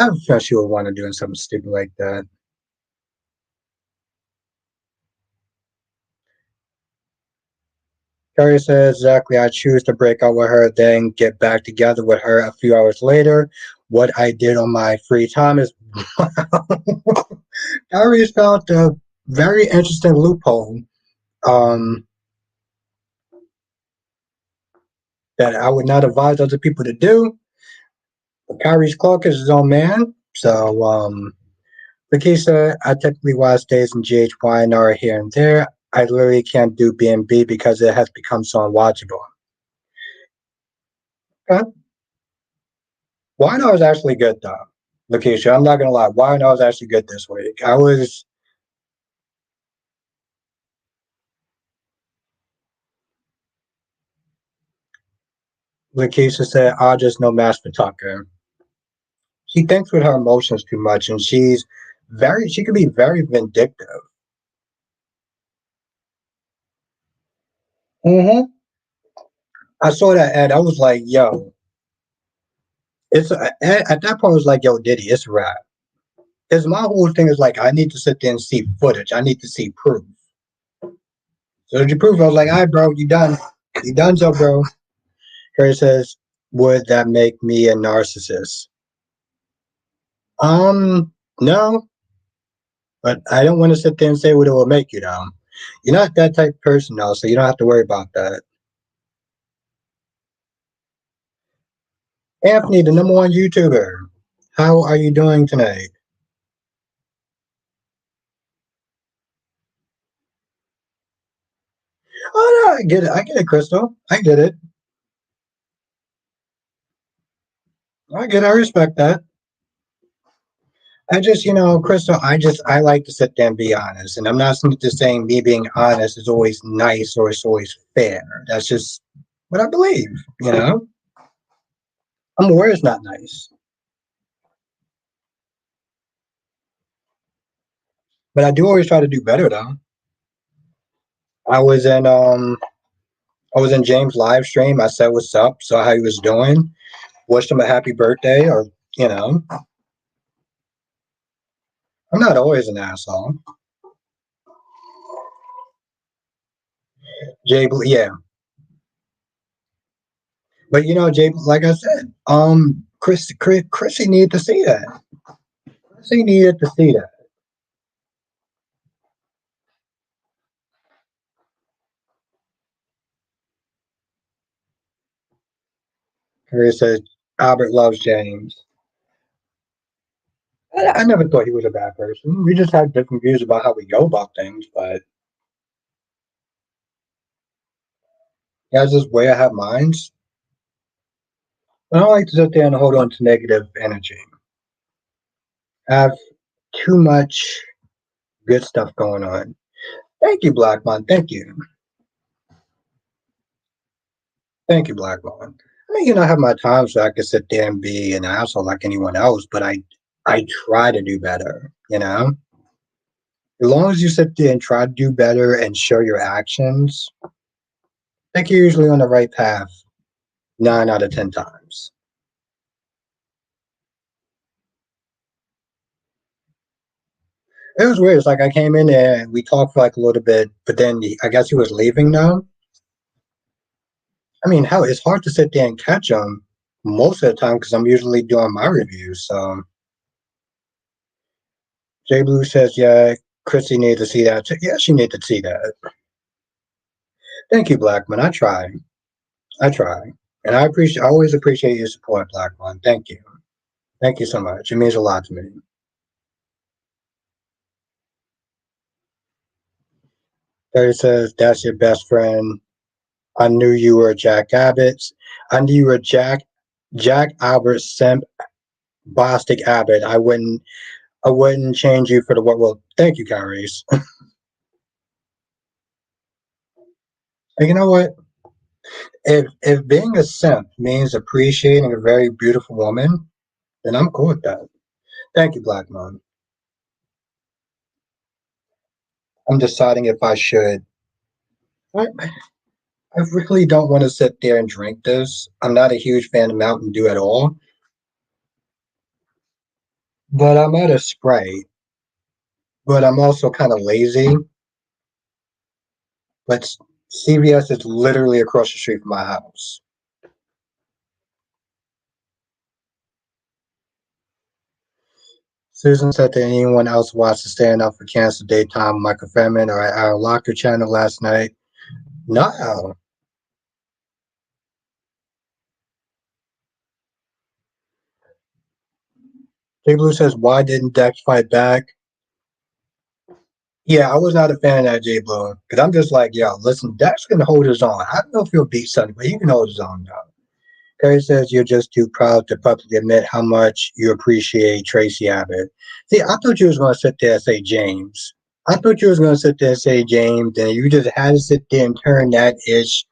I feel she would want to doing something stupid like that. Carrie says, "Exactly. I choose to break up with her, then get back together with her a few hours later. What I did on my free time is." Carrie has found a very interesting loophole um, that I would not advise other people to do. Kyrie's Clark is his own man. So, Lakeisha, I typically watch days in GHYNR here and there. I literally can't do B&B because it has become so unwatchable. Okay. YNR is actually good, though. Lakeisha, I'm not going to lie. YNR is actually good this week. Lakeisha said, "I just no match for Tucker." She thinks with her emotions too much, and she can be very vindictive. Hmm. I saw that ad. I was like, yo, at that point, I was like, yo, Diddy, it's a wrap. Because my whole thing is like, I need to sit there and see footage. I need to see proof. So did you prove? I was like, all right, bro, you done. You done, so, bro. Harry says, "Would that make me a narcissist?" No, but I don't want to sit there and say what it will make you, though. You're not that type of person, though, so you don't have to worry about that. Anthony, the number one YouTuber, how are you doing tonight? Oh, no, I get it. I get it, Crystal. I get it. I get it. I respect that. Crystal, I like to sit there and be honest. And I'm not just saying me being honest is always nice or it's always fair. That's just what I believe, you know? I'm aware it's not nice. But I do always try to do better though. I was in um I was in James' live stream. I said what's up, saw how he was doing, wished him a happy birthday or you know. I'm not always an asshole. Yeah. But Jay, like I said, Chrissy needed to see that. So you needed to see that. Harry says Albert loves James. I never thought he was a bad person. We just had different views about how we go about things, but he has this way I have minds. I don't like to sit there and hold on to negative energy. I have too much good stuff going on. Thank you, Blackmon. Thank you. Thank you, Blackmon. I mean, I have my times so I can sit there and be an asshole like anyone else, but I try to do better, you know? As long as you sit there and try to do better and show your actions, I think you're usually on the right path 9 out of 10 times. It was weird. It's like I came in there and we talked for like a little bit, but then I guess he was leaving now. I mean, hell, it's hard to sit there and catch him most of the time because I'm usually doing my reviews. So J Blue says, yeah, Chrissy needs to see that. Yeah, she needs to see that. Thank you, Blackman. I try. I try. And I always appreciate your support, Blackman. Thank you. Thank you so much. It means a lot to me. Terry says, that's your best friend. I knew you were Jack Abbott's. I knew you were Jack Albert Simp Bostic Abbott. I wouldn't change you for the world. Well, thank you, Kyrie's. And you know what? If being a simp means appreciating a very beautiful woman, then I'm cool with that. Thank you, Black Mom. I'm deciding if I should. I really don't want to sit there and drink this. I'm not a huge fan of Mountain Dew at all, but I'm at a Sprite. But I'm also kind of lazy. But CVS is literally across the street from my house. Susan said that anyone else watched the Stand Up for Cancer Daytime Michael Femin or our Locker channel last night. No. J Blue says, why didn't Dex fight back? Yeah, I was not a fan of that J Blue. Because I'm just like, yo, listen, Dex can hold his own. I don't know if he'll beat Sonny, but he can hold his own though. Kerry says you're just too proud to publicly admit how much you appreciate Tracy Abbott. See, I thought you was gonna sit there and say James. I thought you was gonna sit there and say James, and you just had to sit there and turn that ish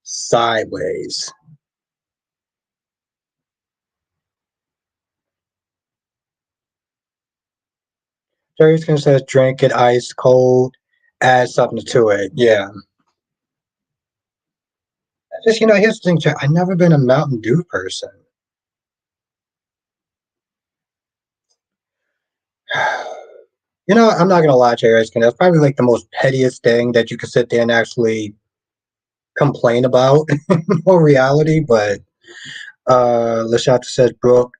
sideways. Jerry's gonna say drink it ice cold, add something to it. Yeah. Just here's the thing, Jack. I've never been a Mountain Dew person. I'm not gonna lie, Jerry. That's probably like the most pettiest thing that you could sit there and actually complain about in all reality. But Lashata says Brooke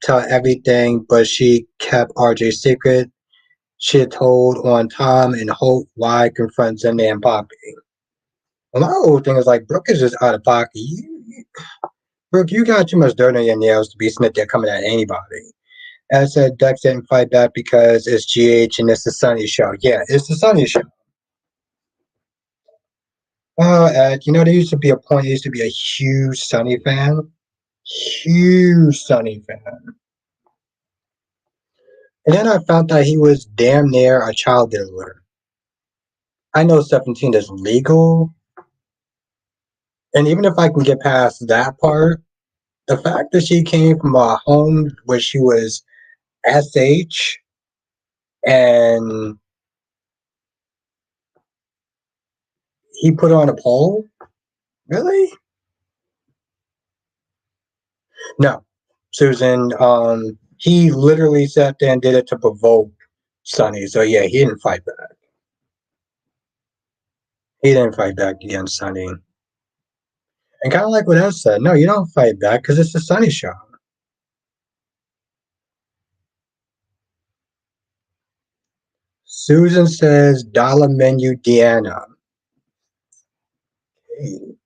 tell everything, but she kept RJ's secret. She had told on Tom and Hope why confront Zendaya and Poppy. Well, my whole thing is like Brooke is just out of pocket. Brooke, you got too much dirt on your nails to be sitting there coming at anybody. And I said Dex didn't fight back because it's GH and it's the Sunny Show. Yeah, it's the Sunny Show. Ed, there used to be a point. I used to be a huge Sunny fan. Huge Sunny fan. And then I found out he was damn near a child dealer. I know 17 is legal. And even if I can get past that part, the fact that she came from a home where she was SH and he put her on a pole? Really? No. Susan, he literally sat there and did it to provoke Sonny. So yeah, he didn't fight back. He didn't fight back against Sonny. And kind of like what I said, no, you don't fight back because it's the Sonny show. Susan says dollar menu Deanna. Hey.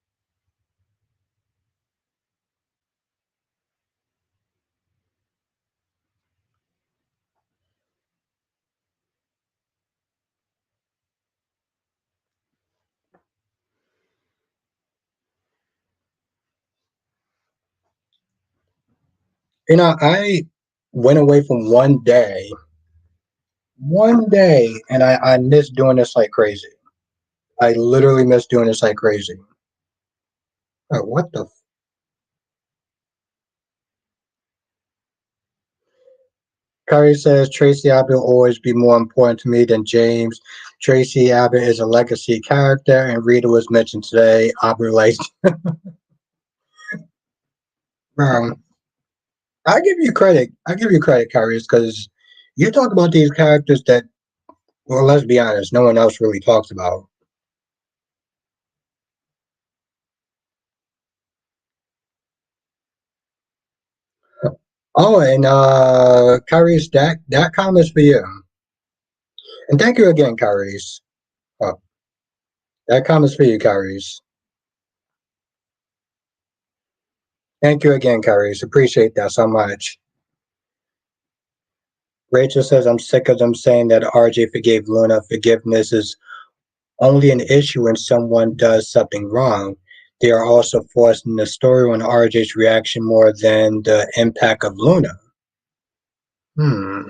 I went away from one day, and I miss doing this like crazy. I literally miss doing this like crazy. What the? Curry says Tracy Abbott will always be more important to me than James. Tracy Abbott is a legacy character, and Rita was mentioned today. Abbott likes. Um, I give you credit. I give you credit, Curry, because you talk about these characters that, well, let's be honest, no one else really talks about. Oh, and Kyrie's that comment's for you. And thank you again, Kyrie's. Oh, that comment's for you, Kyrie's. Thank you again, Kyrie's. Appreciate that so much. Rachel says, I'm sick of them saying that RJ forgave Luna. Forgiveness is only an issue when someone does something wrong. They are also forcing the story on RJ's reaction more than the impact of Luna. Hmm.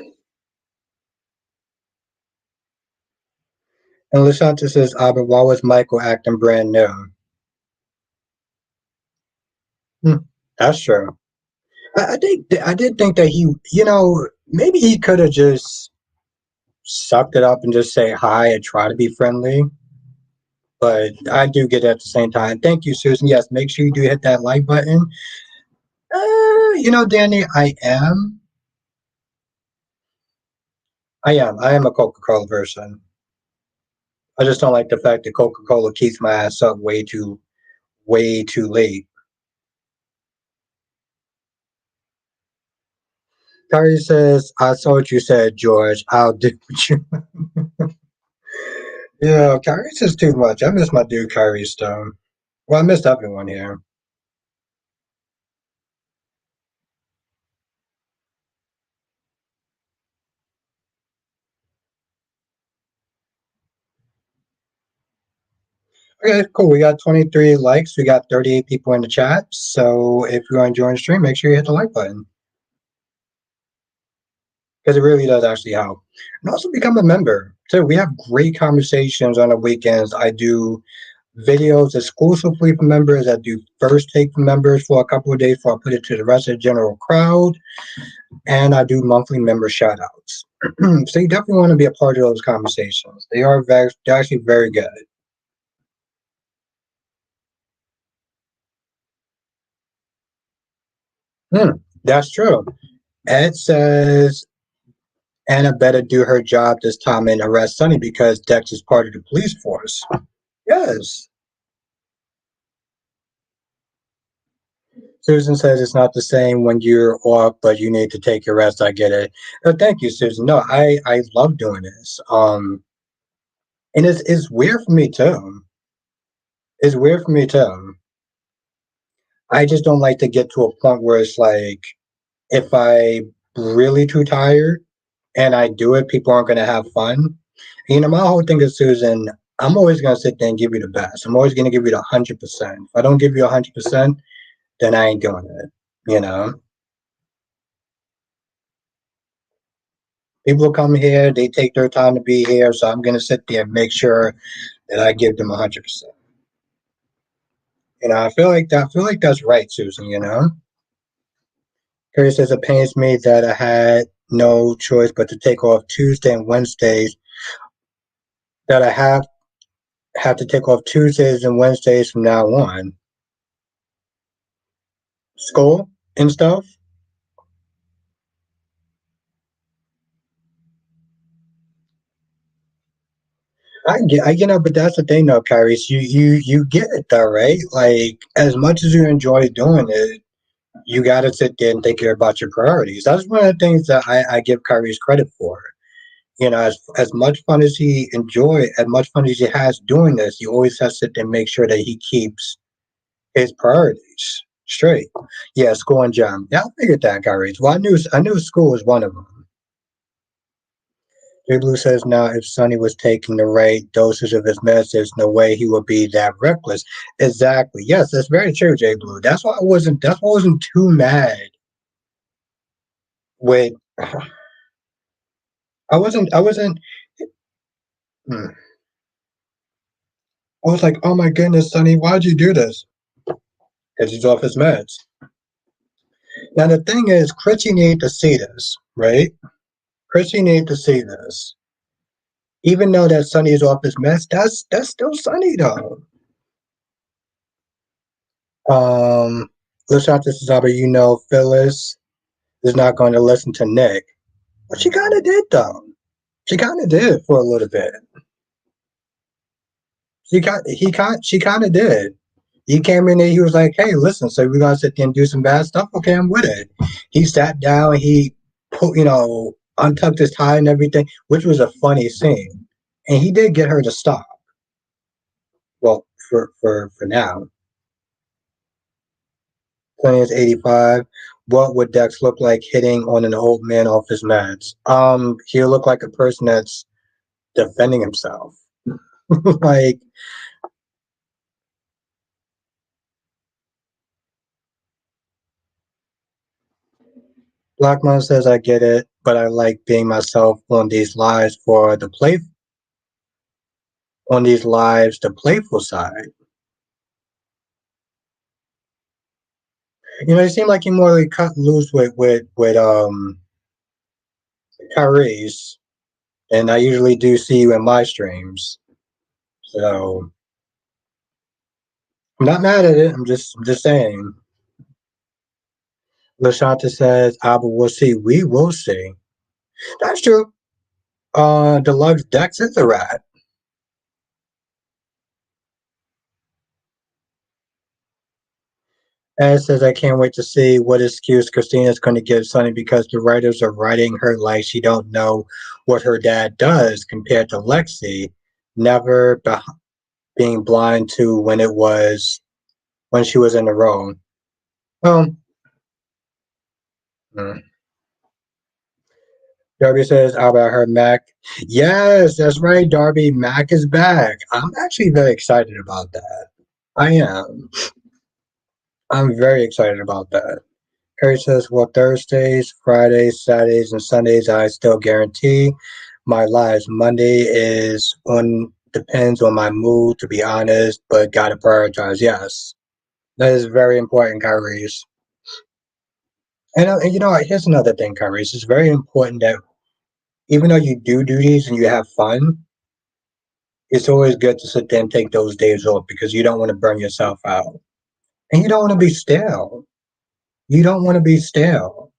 And Lashanta says, Albert, why was Michael acting brand new? Hmm. That's true. I did think that maybe he could have just sucked it up and just say hi and try to be friendly. But I do get it at the same time. Thank you, Susan. Yes, make sure you do hit that like button. Danny, I am a Coca-Cola person. I just don't like the fact that Coca-Cola keeps my ass up way too late. Kyrie says, I saw what you said, George. I'll do what you. Yeah, Kyrie's just too much. I miss my dude Kyrie Stone. Well, I missed everyone here. Okay, cool. We got 23 likes. We got 38 people in the chat. So if you want to join the stream, make sure you hit the like button because it really does actually help. And also become a member. So we have great conversations on the weekends. I do videos exclusively for members. I do first take for members for a couple of days before I put it to the rest of the general crowd. And I do monthly member shout outs. So you definitely want to be a part of those conversations. They're actually very good. Hmm, that's true. Ed says Anna better do her job this time and arrest Sonny because Dex is part of the police force. Yes. Susan says it's not the same when you're off, but you need to take your rest. I get it. Thank you, Susan. No, I love doing this. And it's weird for me too. It's weird for me too. I just don't like to get to a point where it's like if I really too tired and I do it, people aren't gonna have fun. My whole thing is, Susan, I'm always gonna sit there and give you the best. I'm always gonna give you the 100%. If I don't give you 100%, then I ain't doing it. You know, people come here, they take their time to be here, so I'm gonna sit there and make sure that I give them 100%. I feel like that. I feel like that's right, Susan. Carrie says it pains me that I had no choice but to take off Tuesday and Wednesdays. That I have to take off Tuesdays and Wednesdays from now on. School and stuff. But that's the thing, though, Kyrie. You get it, though, right? Like, as much as you enjoy doing it, you got to sit there and think about your priorities. That's one of the things that I give Kyrie's credit for. As much fun as as much fun as he has doing this, he always has to sit there and make sure that he keeps his priorities straight. Yeah, school and job. Yeah, I figured that, Kyrie. Well, I knew school was one of them. J Blue says now if Sonny was taking the right dosage of his meds, there's no way he would be that reckless. Exactly. Yes, that's very true, J Blue. That's why I wasn't too mad with I wasn't hmm. I was like, oh my goodness, Sonny, why'd you do this? Because he's off his meds. Now the thing is, Chrissy need to see this, right? Chrissy need to see this. Even though that Sonny is off his meds, that's still Sonny though. Let's not this is Phyllis is not going to listen to Nick. But she kind of did, though. She kind of did for a little bit. She kind of did. He came in there. He was like, "Hey, listen, so we're gonna sit there and do some bad stuff. Okay, I'm with it." He sat down. He put, untucked his tie and everything, which was a funny scene. And he did get her to stop. Well, for now, Plenty is 85. What would Dex look like hitting on an old man off his meds? He'll look like a person that's defending himself. Like, Blackmon says, I get it, but I like being myself on these lives, the playful side. It seemed like he more like cut loose with Tyrese, and I usually do see you in my streams. So I'm not mad at it. I'm just saying. Lashanta says, Abba, we'll see. We will see. That's true. Deluxe Dex is a rat. Ed says, I can't wait to see what excuse Christina's going to give Sonny because the writers are writing her like she don't know what her dad does compared to Lexi, never being blind to when she was in the role. Well, mm. Darby says, how about her Mac? Yes, that's right, Darby. Mac is back. I'm actually very excited about that. I am. I'm very excited about that. Harry says, well, Thursdays, Fridays, Saturdays, and Sundays, I still guarantee my lives. Monday is on depends on my mood, to be honest, but gotta prioritize. Yes, that is very important, Kyrie. And here's another thing, Kyrie. It's very important that even though you do these and you have fun, it's always good to sit there and take those days off because you don't want to burn yourself out. And you don't want to be stale. You don't want to be stale.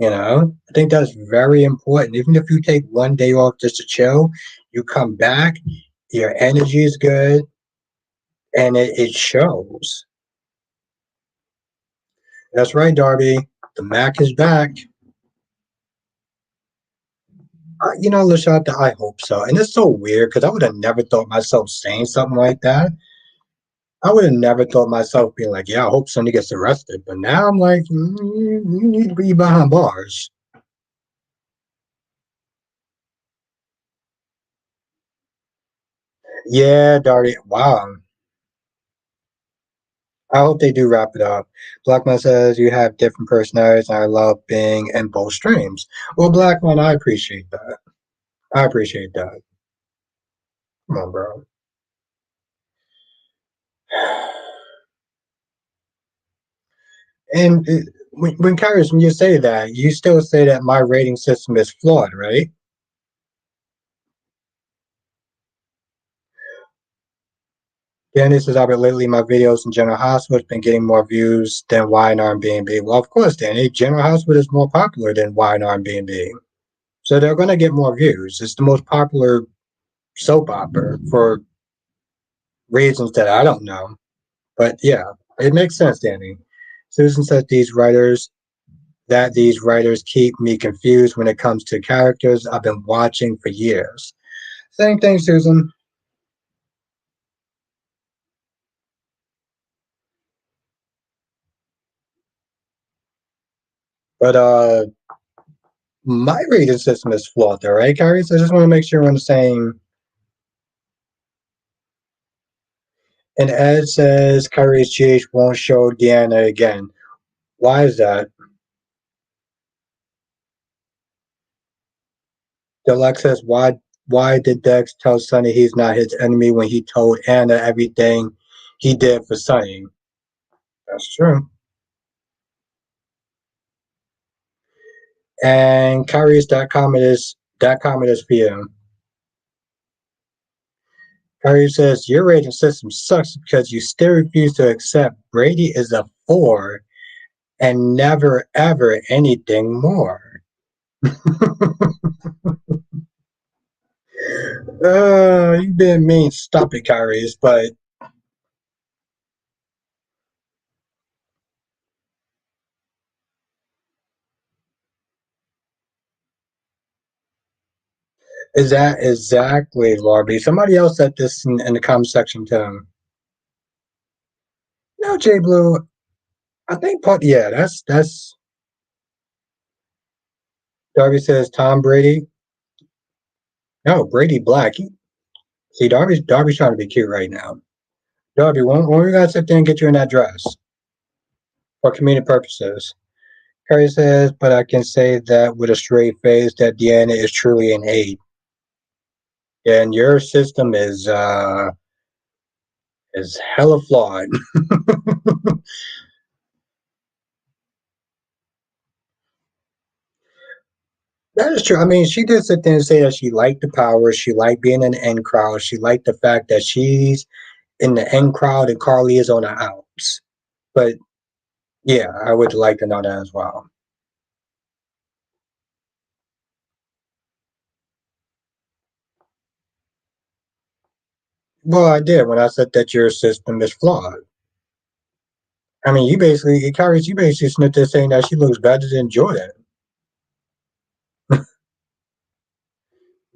I think that's very important. Even if you take one day off just to chill, you come back, your energy is good, and it shows. That's right, Darby. The Mac is back. Lashonda, I hope so. And it's so weird because I would have never thought myself saying something like that. I would have never thought myself being like, yeah, I hope somebody gets arrested. But now I'm like, you need to be behind bars. Yeah, Darby. Wow. I hope they do wrap it up. Blackman says you have different personalities, and I love being in both streams. Well, Blackman, I appreciate that. I appreciate that. Come on, bro. And when Kyrus, when you say that, you still say that my rating system is flawed, right? Danny says, I've been lately my videos in General Hospital has been getting more views than Y&R and B&B. Well, of course, Danny. General Hospital is more popular than Y&R and B&B. So they're going to get more views. It's the most popular soap opera for reasons that I don't know. But yeah, it makes sense, Danny. Susan says these writers that these writers keep me confused when it comes to characters I've been watching for years. Same thing, Susan. But my rating system is flawed, though, right, Carrie? So I just want to make sure we're on the same. And Ed says Kyrie's GH won't show Deanna again. Why is that? Deluxe says, why did Dex tell Sonny he's not his enemy when he told Anna everything he did for Sonny? That's true. And Kyrie's that comment is for you. Kyrie says, your rating system sucks because you still refuse to accept Brady is a 4 and never ever anything more. You've been mean. Stop it, Kyrie. But is that exactly, Larby? Somebody else said this in the comment section too. No, J Blue. I think part. Yeah, that's. Darby says Tom Brady. No, Brady Black. See, Darby's trying to be cute right now. Darby, when we gotta sit there and get you in that dress for comedic purposes. Curry says, but I can say that with a straight face that Deanna is truly an 8. And your system is hella flawed. That is true. I mean, she did sit there and say that she liked the power, she liked being in the end crowd, she liked the fact that she's in the end crowd and Carly is on the outs. But yeah, I would like to know that as well. Well, I did when I said that your system is flawed. I mean, you basically snipped there saying that she looks better than Jordan.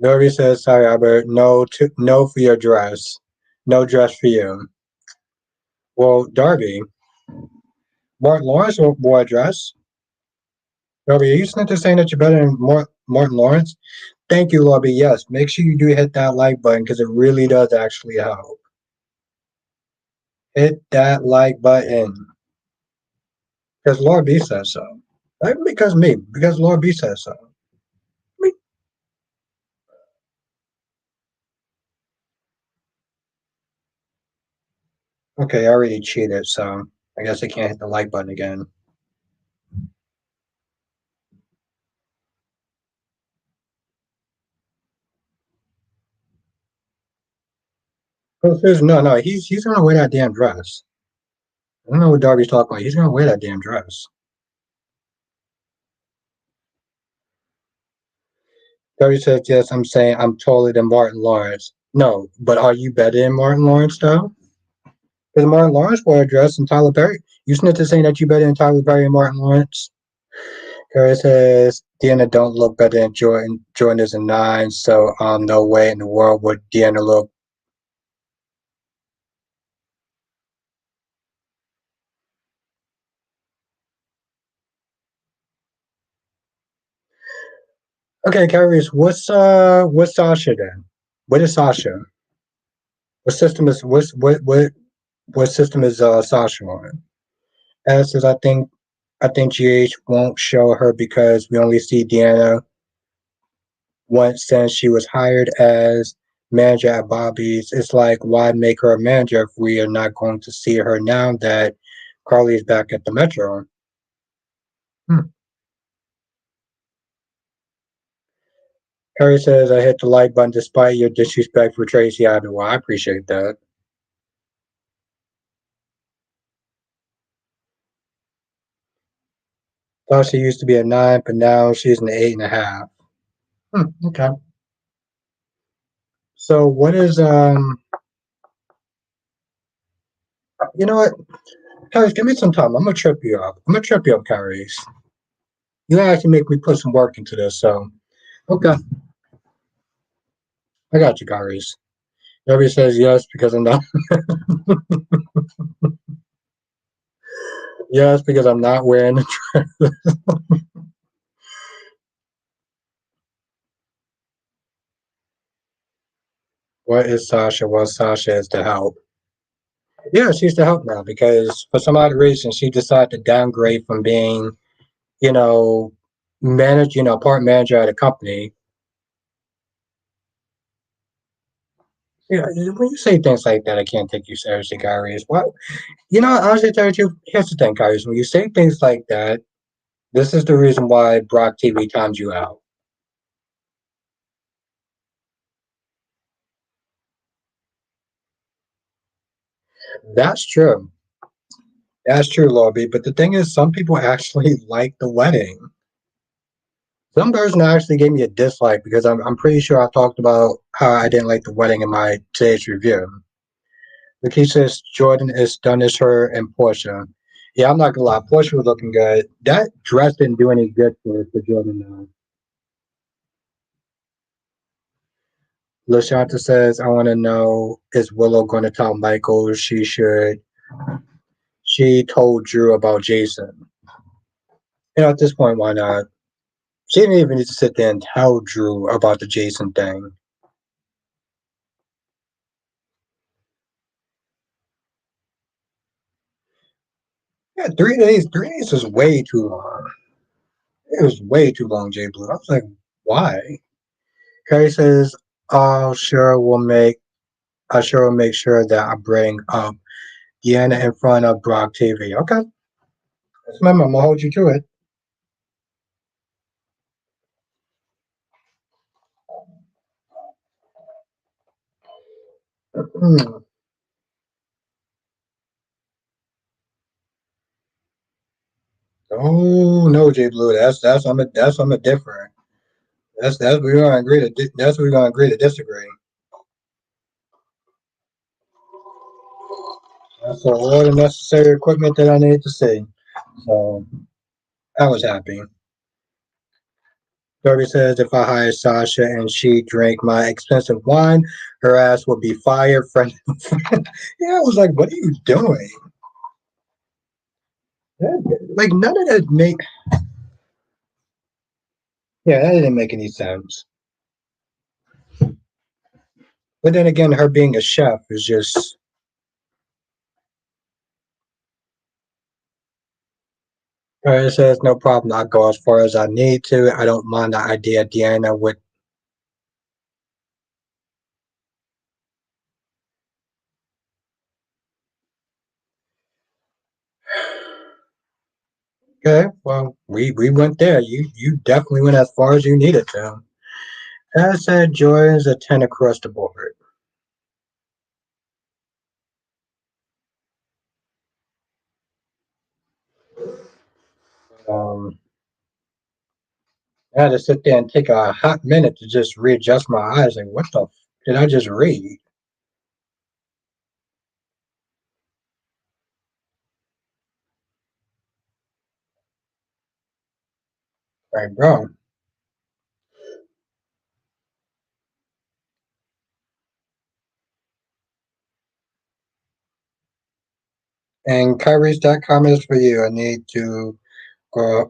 Dory says, sorry, Albert, no for your dress. No dress for you. Well, Darby, Martin Lawrence wore a dress. Darby, are you snipped there saying that you're better than Martin Lawrence? Thank you, Lobby. Yes, make sure you do hit that like button because it really does actually help. Hit that like button because Lord B says so. Not because me, because Lord B says so. Me. Okay, I already cheated, so I guess I can't hit the like button again. Oh, no, he's gonna wear that damn dress. I don't know what Darby's talking about. He's gonna wear that damn dress. Darby says, yes, I'm saying I'm taller than Martin Lawrence. No, but are you better than Martin Lawrence though? Because Martin Lawrence wore a dress and Tyler Perry. You snitch to saying that you better than Tyler Perry and Martin Lawrence. Harry says Deanna don't look better than Jordan. Jordan is a 9, so no way in the world would Deanna look. Okay, Carrie, what's Sasha then? What is Sasha? What system is what system is Sasha on? As says I think GH won't show her because we only see Deanna once since she was hired as manager at Bobby's. It's like why make her a manager if we are not going to see her now that Carly is back at the Metro? Hmm. Harry says I hit the like button despite your disrespect for Tracy Adler. Well, I appreciate that. Thought she used to be a 9, but now she's an 8.5. Okay. So what is you know what? Carrie, give me some time. I'm gonna trip you up. I'm gonna trip you up, Carrie. You actually make me put some work into this. So okay, I got you, Garis. Everybody says yes because I'm not. Yes, because I'm not wearing the. What is Sasha? Well, Sasha is to help. Yeah, she's to help now because for some odd reason she decided to downgrade from being, you know, part manager at a company. Yeah, when you say things like that, I can't take you seriously, Kyrie. What? Honestly, tell you, here's the thing, Kyrie. When you say things like that, this is the reason why Brock TV times you out. That's true. That's true, Lobby. But the thing is, some people actually like the wedding. Some person actually gave me a dislike because I'm pretty sure I talked about how I didn't like the wedding in my today's review. Like says, Jordan is done as her and Portia. Yeah, I'm not gonna lie, Portia was looking good. That dress didn't do any good for Jordan now. Lashanta says, I want to know, is Willow going to tell Michael she told Drew about Jason? At this point, why not? She didn't even need to sit there and tell Drew about the Jason thing. Yeah, 3 days. 3 days is way too long. It was way too long, Jay Blue. I was like, why? Carrie says, "Oh, sure, I sure will make sure that I bring up Deanna in front of Brock TV." Okay, that's my mom. I'll hold you to it. Oh no, Jay Blue. That's different. That's we're gonna agree to that's we're gonna agree to disagree. That's all the necessary equipment that I need to see. So I was happy. Darby says if I hired Sasha and she drank my expensive wine, her ass would be fired. Friend, yeah, I was like, what are you doing? Like none of that make. Yeah, that didn't make any sense. But then again, her being a chef is just. It says no problem. I go as far as I need to. I don't mind the idea. Deanna would. Okay, well, we went there. You definitely went as far as you needed to. As I said, joy is a 10 across the board. Um, I had to sit there and take a hot minute to just readjust my eyes. Like, what the did I just read? Like, bro. And Kyrie's.com is for you. I need to uh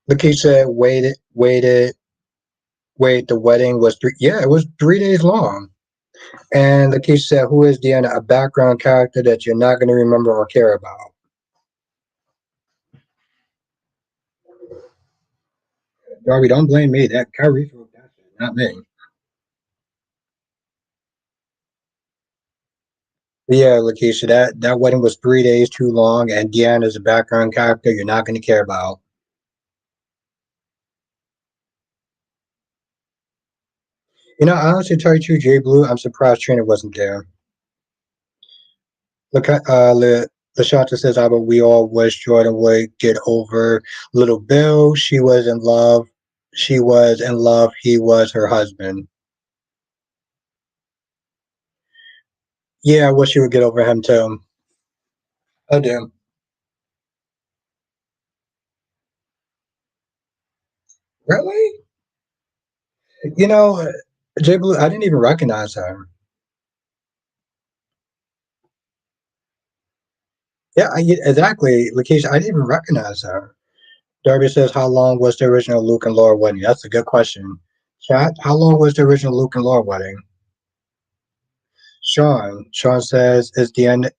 Lakeisha said wait, the wedding was it was 3 days long. And Lakeisha said, who is Deanna? A background character that you're not gonna remember or care about. Darby, don't blame me. That Kyrie wrote that shit, not me. But yeah, Lakeisha, that wedding was 3 days too long, and Deanna's a background character you're not going to care about. Honestly, tell you the truth, Jay Blue, I'm surprised Trina wasn't there. Look, Lashanta says, but we all wish Jordan would get over little Bill. She was in love. She was in love. He was her husband. Yeah, I wish she would get over him too. I do. Really? You know, J Blue, I didn't even recognize her. Yeah, exactly. Lakeisha, I didn't even recognize her. Darby says, how long was the original Luke and Laura wedding? That's a good question. Chat, how long was the original Luke and Laura wedding? Sean says, is Deanna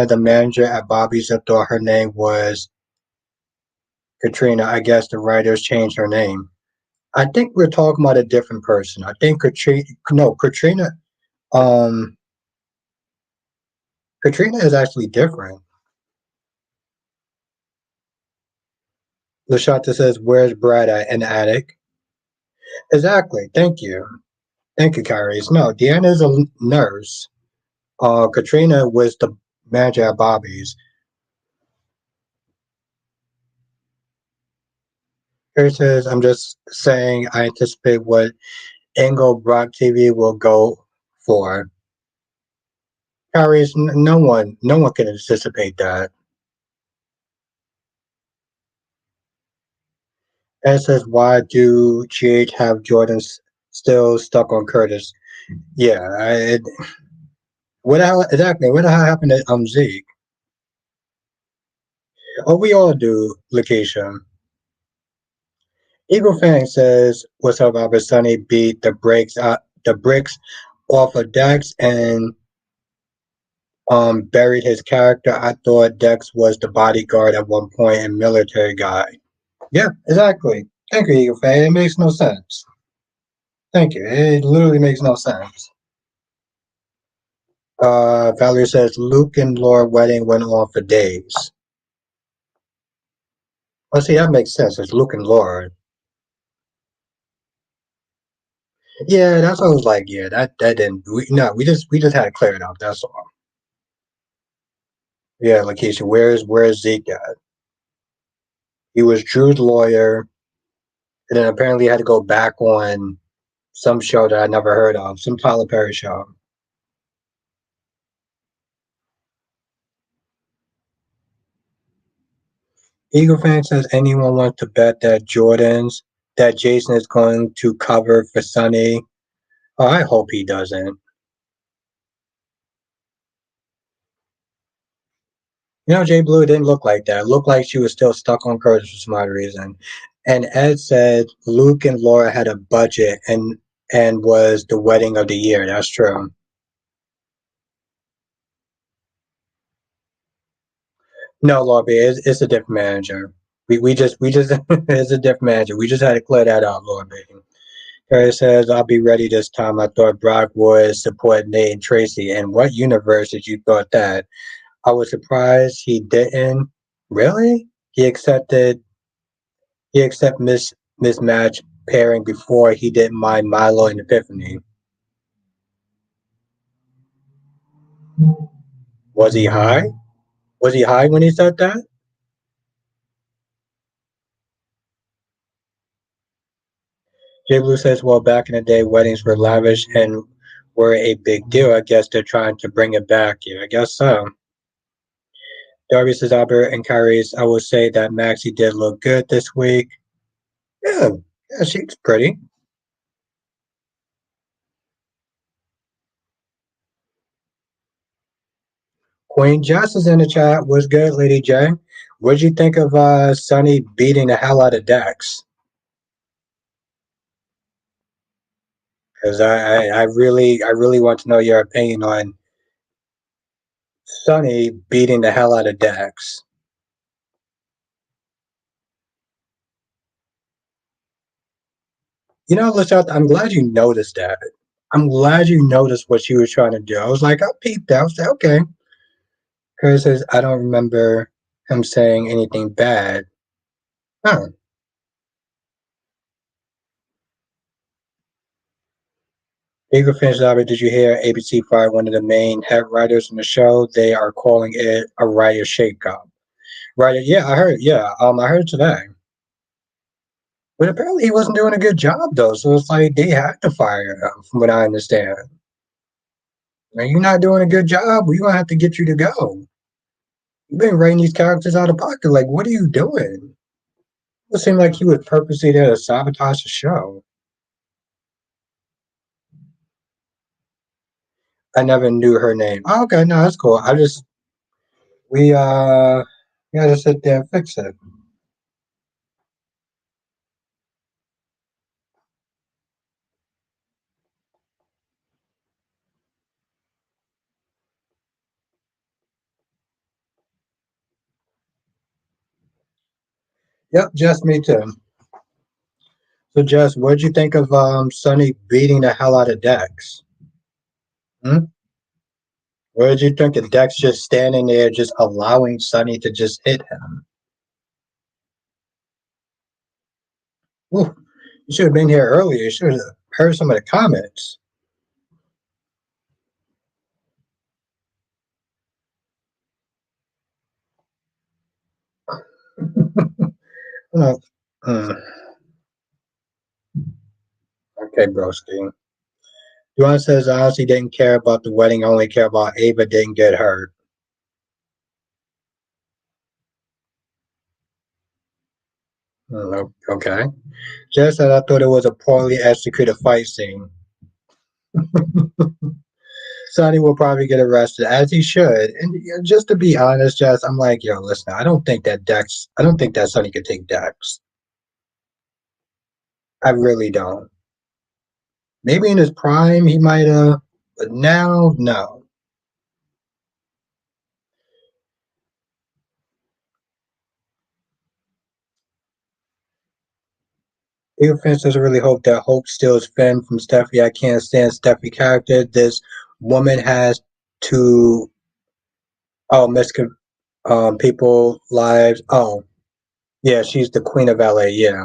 the manager at Bobby's? I thought her name was Katrina. I guess the writers changed her name. I think we're talking about a different person. I think Katrina, no, um, Katrina is actually different. Lashanta says, where's Brad at? In the attic. Exactly. Thank you. Thank you, Kyrie. No, Deanna is a nurse. Katrina was the manager at Bobby's. Here says, I'm just saying I anticipate what angle Brock TV will go for. Kyrie, no one can anticipate that. And it says, why do GH have Jordan still stuck on Curtis? Yeah, what the hell, exactly, what the hell happened to Zeke? Oh, we all do, Lakeisha. Eagle Fang says, "What's up, Albert? Sonny beat the bricks off of Dex and buried his character. I thought Dex was the bodyguard at one point and military guy." Yeah, exactly. Thank you, Eagle Fang. It makes no sense. Thank you. It literally makes no sense. Valerie says Luke and Laura wedding went on for days. Well, see, that makes sense. It's Luke and Laura. Yeah, that's what I was like. Yeah, that didn't. No, we just had to clear it up. That's all. Yeah, Lakeisha, where's Zeke at? He was Drew's lawyer, and then apparently had to go back on some show that I never heard of, some Tyler Perry show. Eagle fan says anyone wants to bet that Jason is going to cover for Sunny. Oh, I hope he doesn't. Jay Blue didn't look like that. It looked like she was still stuck on Curtis for some odd reason. And Ed said Luke and Laura had a budget and was the wedding of the year. That's true. No, Lobby, it's a different manager. We just it's a different manager. We just had to clear that out, Lobby. Harry says, I'll be ready this time. I thought Brock would support Nate and Tracy. And what universe did you thought that? I was surprised he didn't. Really? He accepted mismatch pairing before he didn't mind Milo and Epiphany. Was he high? Was he high when he said that? Jay Blue says, well, back in the day, weddings were lavish and were a big deal. I guess they're trying to bring it back. Yeah, I guess so. Darby says, Albert and Kyrie's, I will say that Maxie did look good this week. Yeah, yeah, she's pretty. Queen Jess is in the chat. What's good, Lady J? What'd you think of Sonny beating the hell out of Dex? Because I really want to know your opinion on Sonny beating the hell out of Dex. Lachelle, I'm glad you noticed that. I'm glad you noticed what she was trying to do. I was like, I peeped that. I was like, okay. Curtis says, I don't remember him saying anything bad. Huh. Eagle Finish Robert, did you hear ABC fired one of the main head writers in the show? They are calling it a writer shakeup. Right? Yeah, I heard. Yeah, I heard today. But apparently he wasn't doing a good job though, so it's like they had to fire him, from what I understand. And you're not doing a good job, we're gonna have to get you to go. You've been writing these characters out of pocket. Like, what are you doing? It seemed like he was purposely there to sabotage the show. I never knew her name. Oh, okay, no, that's cool. We gotta sit there and fix it. Yep, just me too. So, Jess, what'd you think of Sonny beating the hell out of Dex? Hmm? What did you think of Dex just standing there, just allowing Sonny to just hit him? Ooh, you should have been here earlier. You should have heard some of the comments. Uh, uh, okay, broski. Duan says I honestly didn't care about the wedding, I only care about Ava didn't get hurt. Okay. Jess said I thought it was a poorly executed fight scene. Sonny will probably get arrested, as he should. And just to be honest, Jess, I'm like, yo, listen, I don't think that Sonny could take Dex. I really don't. Maybe in his prime he might have, but now, no. Even Finch doesn't really hope that Hope steals Finn from Steffie. I can't stand Steffie character. This woman has to miss people lives. Oh, yeah, she's the queen of LA. Yeah,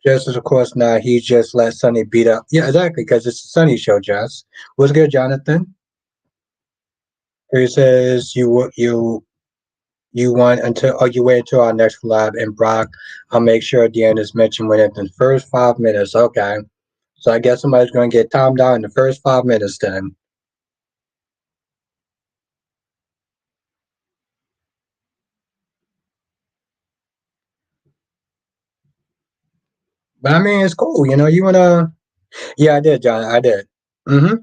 Jess is of course not. He just let Sonny beat up. Yeah, exactly, because it's a Sonny show. Jess, what's good, Jonathan? He says you want until you wait until our next collab and Brock. I'll make sure the end is mentioned within the first 5 minutes. Okay. So I guess somebody's gonna get timed out in the first 5 minutes then. But I mean it's cool, you wanna Yeah, I did, John. I did. Mm-hmm.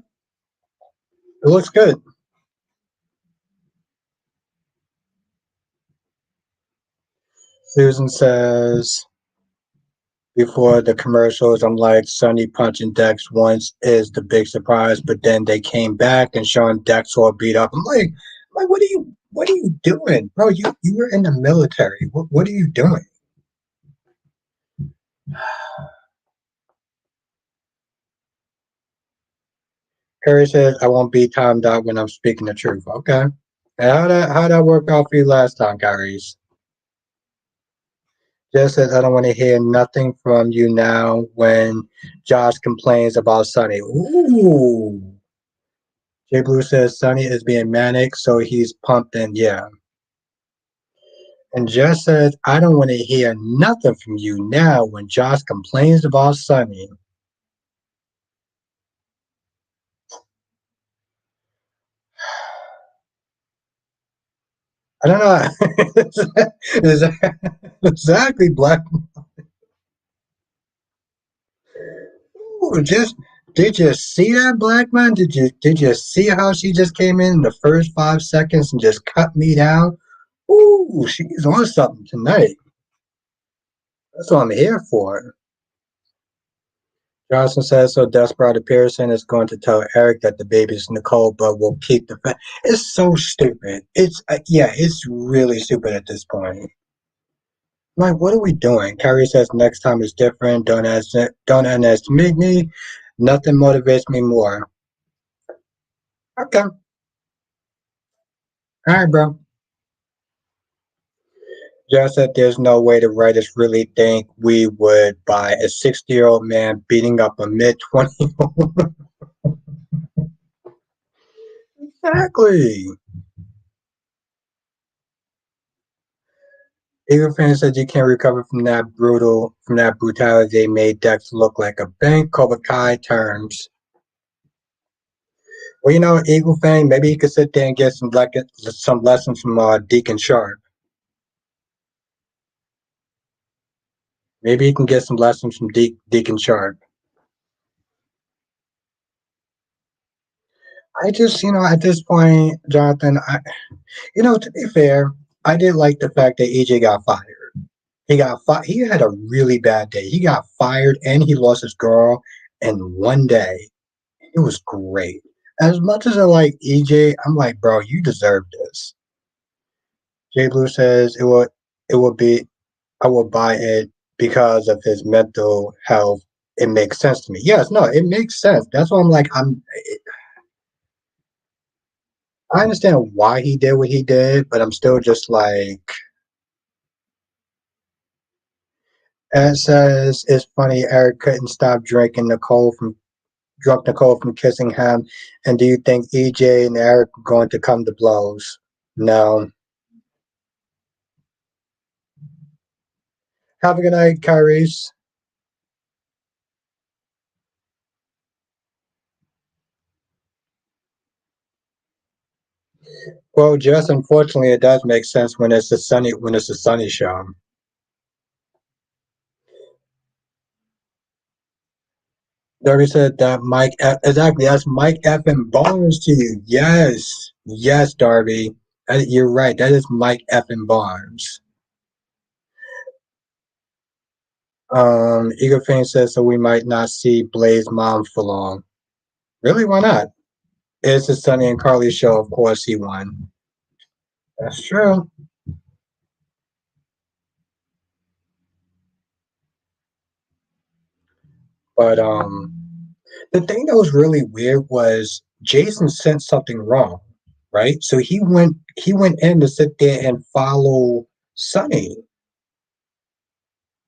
It looks good. Susan says before the commercials, I'm like, Sonny punching Dex once is the big surprise, but then they came back and showing Dex all beat up. I'm like, what are you doing? Bro, you were in the military. What are you doing? Harry says, I won't be timed out when I'm speaking the truth. Okay. And how that work out for you last time, Kyrie? Jess says, I don't want to hear nothing from you now when Josh complains about Sonny. Ooh. Jay Blue says Sonny is being manic, so he's pumped in. Yeah. And Jess says, I don't want to hear nothing from you now when Josh complains about Sonny. I don't know. Exactly, Black. Ooh, just did you see that, Black man? Did you see how she just came in the first 5 seconds and just cut me down? Ooh, she's on something tonight. That's what I'm here for. Johnson says so. Desperado Pearson is going to tell Eric that the baby's Nicole, but will keep the. It's so stupid. It's really stupid at this point. Like, what are we doing? Kyrie says next time is different. Don't underestimate me. Nothing motivates me more. Okay, all right, bro. Just that there's no way the writers really think we would buy a 60-year-old man beating up a mid-20-year-old. Exactly. Even fans said you can't recover from that brutality. They made Dex look like a bank Cobra Kai terms. Well, Eagle Fang, maybe he could sit there and get some lessons from Deacon Sharp. Maybe he can get some lessons from Deacon Sharp. I just, at this point, Jonathan, to be fair, I did like the fact that EJ got fired. He had a really bad day. He got fired and he lost his girl in one day. It was great. As much as I like EJ, I'm like, bro, you deserve this. Jay Blue says it will be I will buy it because of his mental health. It makes sense to me. Yes, no, it makes sense. That's why I'm like, I understand why he did what he did, but I'm still just like, and it says it's funny Eric couldn't stop drunk Nicole from kissing him. And do you think EJ and Eric are going to come to blows? No. Have a good night, Kyrie's. Well, just unfortunately, it does make sense when it's a sunny show. Darby said that exactly. That's Mike F and Barnes to you. Yes, yes, Darby. You're right. That is Mike F and Barnes. Eagle Fane says so. We might not see Blaze mom for long. Really? Why not? It's a Sunny and Carly show. Of course, he won. That's true. But the thing that was really weird was Jason sensed something wrong, right? So he went in to sit there and follow Sunny.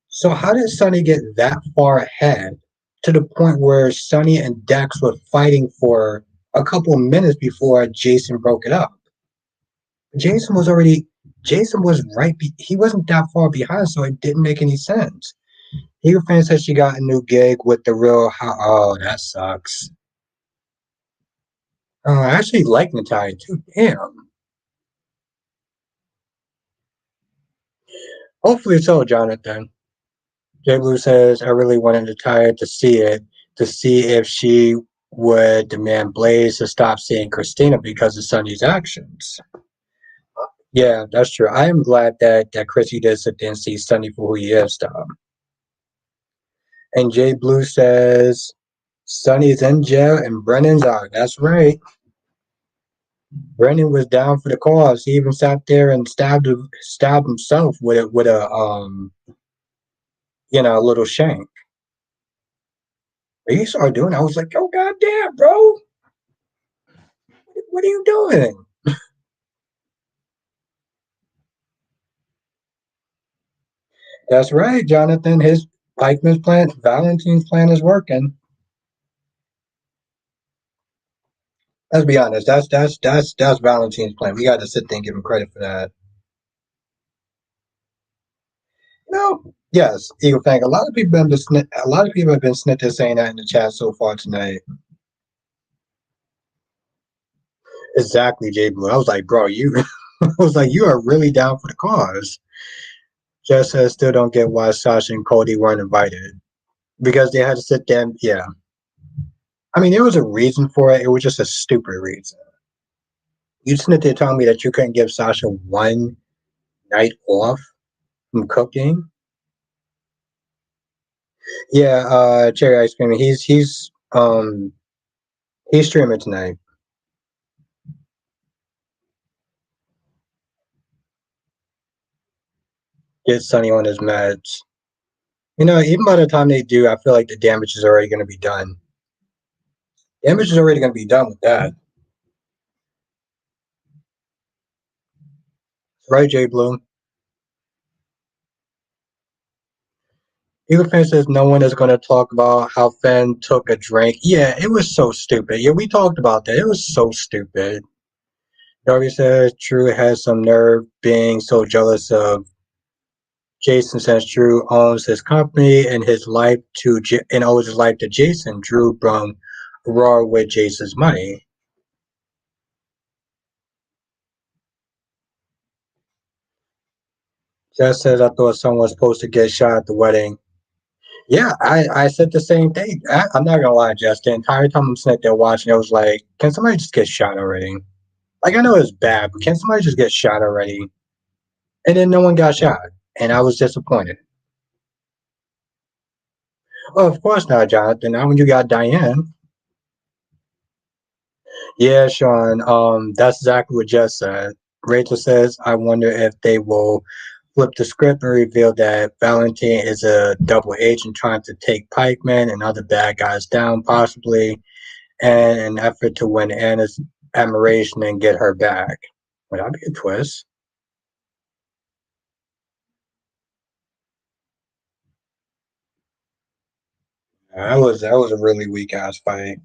So how did Sunny get that far ahead to the point where Sunny and Dex were fighting for a couple of minutes before Jason broke it up? Jason was already Jason was he wasn't that far behind, so it didn't make any sense. Eagle fan said she got a new gig with the real. Oh, that sucks. Oh, I actually like Natalia too. Damn. Hopefully so, Jonathan. Jay Blue says, I really wanted Natalia to see it, to see if she would demand Blaze to stop seeing Christina because of Sunny's actions. Yeah, that's true. I am glad that Chrissy did sit there and see Sunny for who he is, though. And Jay Blue says, Sunny's in jail and Brennan's out. That's right. Brennan was down for the cause. He even sat there and stabbed himself with a little shank. He started doing it. I was like, oh goddamn, bro. What are you doing? That's right, Jonathan. His Pikeman's plan, Valentine's plan is working. Let's be honest. That's Valentine's plan. We got to sit there and give him credit for that. No, yes, Eagle Fang. A lot of people have been snitching saying that in the chat so far tonight. Exactly, Jay Blue. I was like, bro, you. I was like, you are really down for the cause. Just says, still don't get why Sasha and Cody weren't invited because they had to sit there. Yeah, I mean, there was a reason for it. It was just a stupid reason. You sitting there telling me that you couldn't give Sasha one night off from cooking. Yeah, Cherry Ice Cream. He's streaming tonight. Get Sunny on his meds. Even by the time they do, I feel like the damage is already going to be done. Damage is already going to be done with that. Right, Jay Bloom? Eagle fan says no one is going to talk about how Finn took a drink. Yeah, it was so stupid. Yeah, we talked about that. It was so stupid. Darby says Drew has some nerve being so jealous of Jason since Drew owns his company and and owes his life to Jason. Drew brung Raw with Jason's money. Just says I thought someone was supposed to get shot at the wedding. Yeah, I said the same thing. I'm not gonna lie, Jess. The entire time I'm sitting there watching, I was like, can somebody just get shot already? Like I know it's bad, but can somebody just get shot already? And then no one got shot, and I was disappointed. Well, of course not, Jonathan. Not when you got Diane. Yeah, Sean. That's exactly what Jess said. Rachel says, I wonder if they will flip the script and reveal that Valentine is a double agent trying to take Pikeman and other bad guys down, possibly, and an effort to win Anna's admiration and get her back. Would that be a twist? That was a really weak ass fight.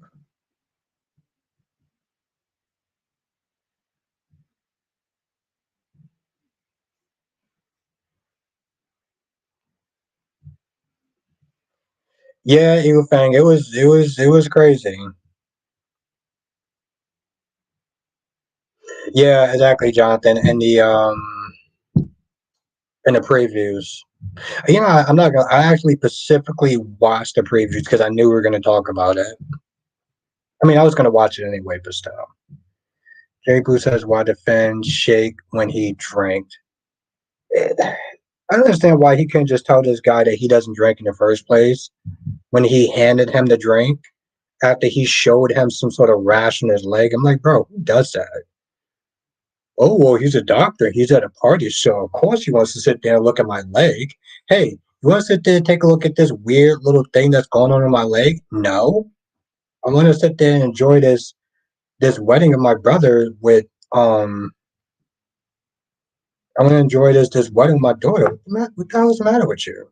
Yeah, Eagle Fang. It was crazy. Yeah, exactly, Jonathan. And the in the previews. I'm not gonna. I actually specifically watched the previews because I knew we were gonna talk about it. I mean, I was gonna watch it anyway, but still. Jay Blue says, "Why did Finn shake when he drank?" I don't understand why he couldn't just tell this guy that he doesn't drink in the first place when he handed him the drink after he showed him some sort of rash in his leg. I'm like, bro, who does that? Oh, well, he's a doctor. He's at a party, so of course he wants to sit there and look at my leg. Hey, you want to sit there and take a look at this weird little thing that's going on in my leg? No, I want to sit there and enjoy this wedding of my brother with I want to enjoy this wedding with my daughter. What the hell is the matter with you?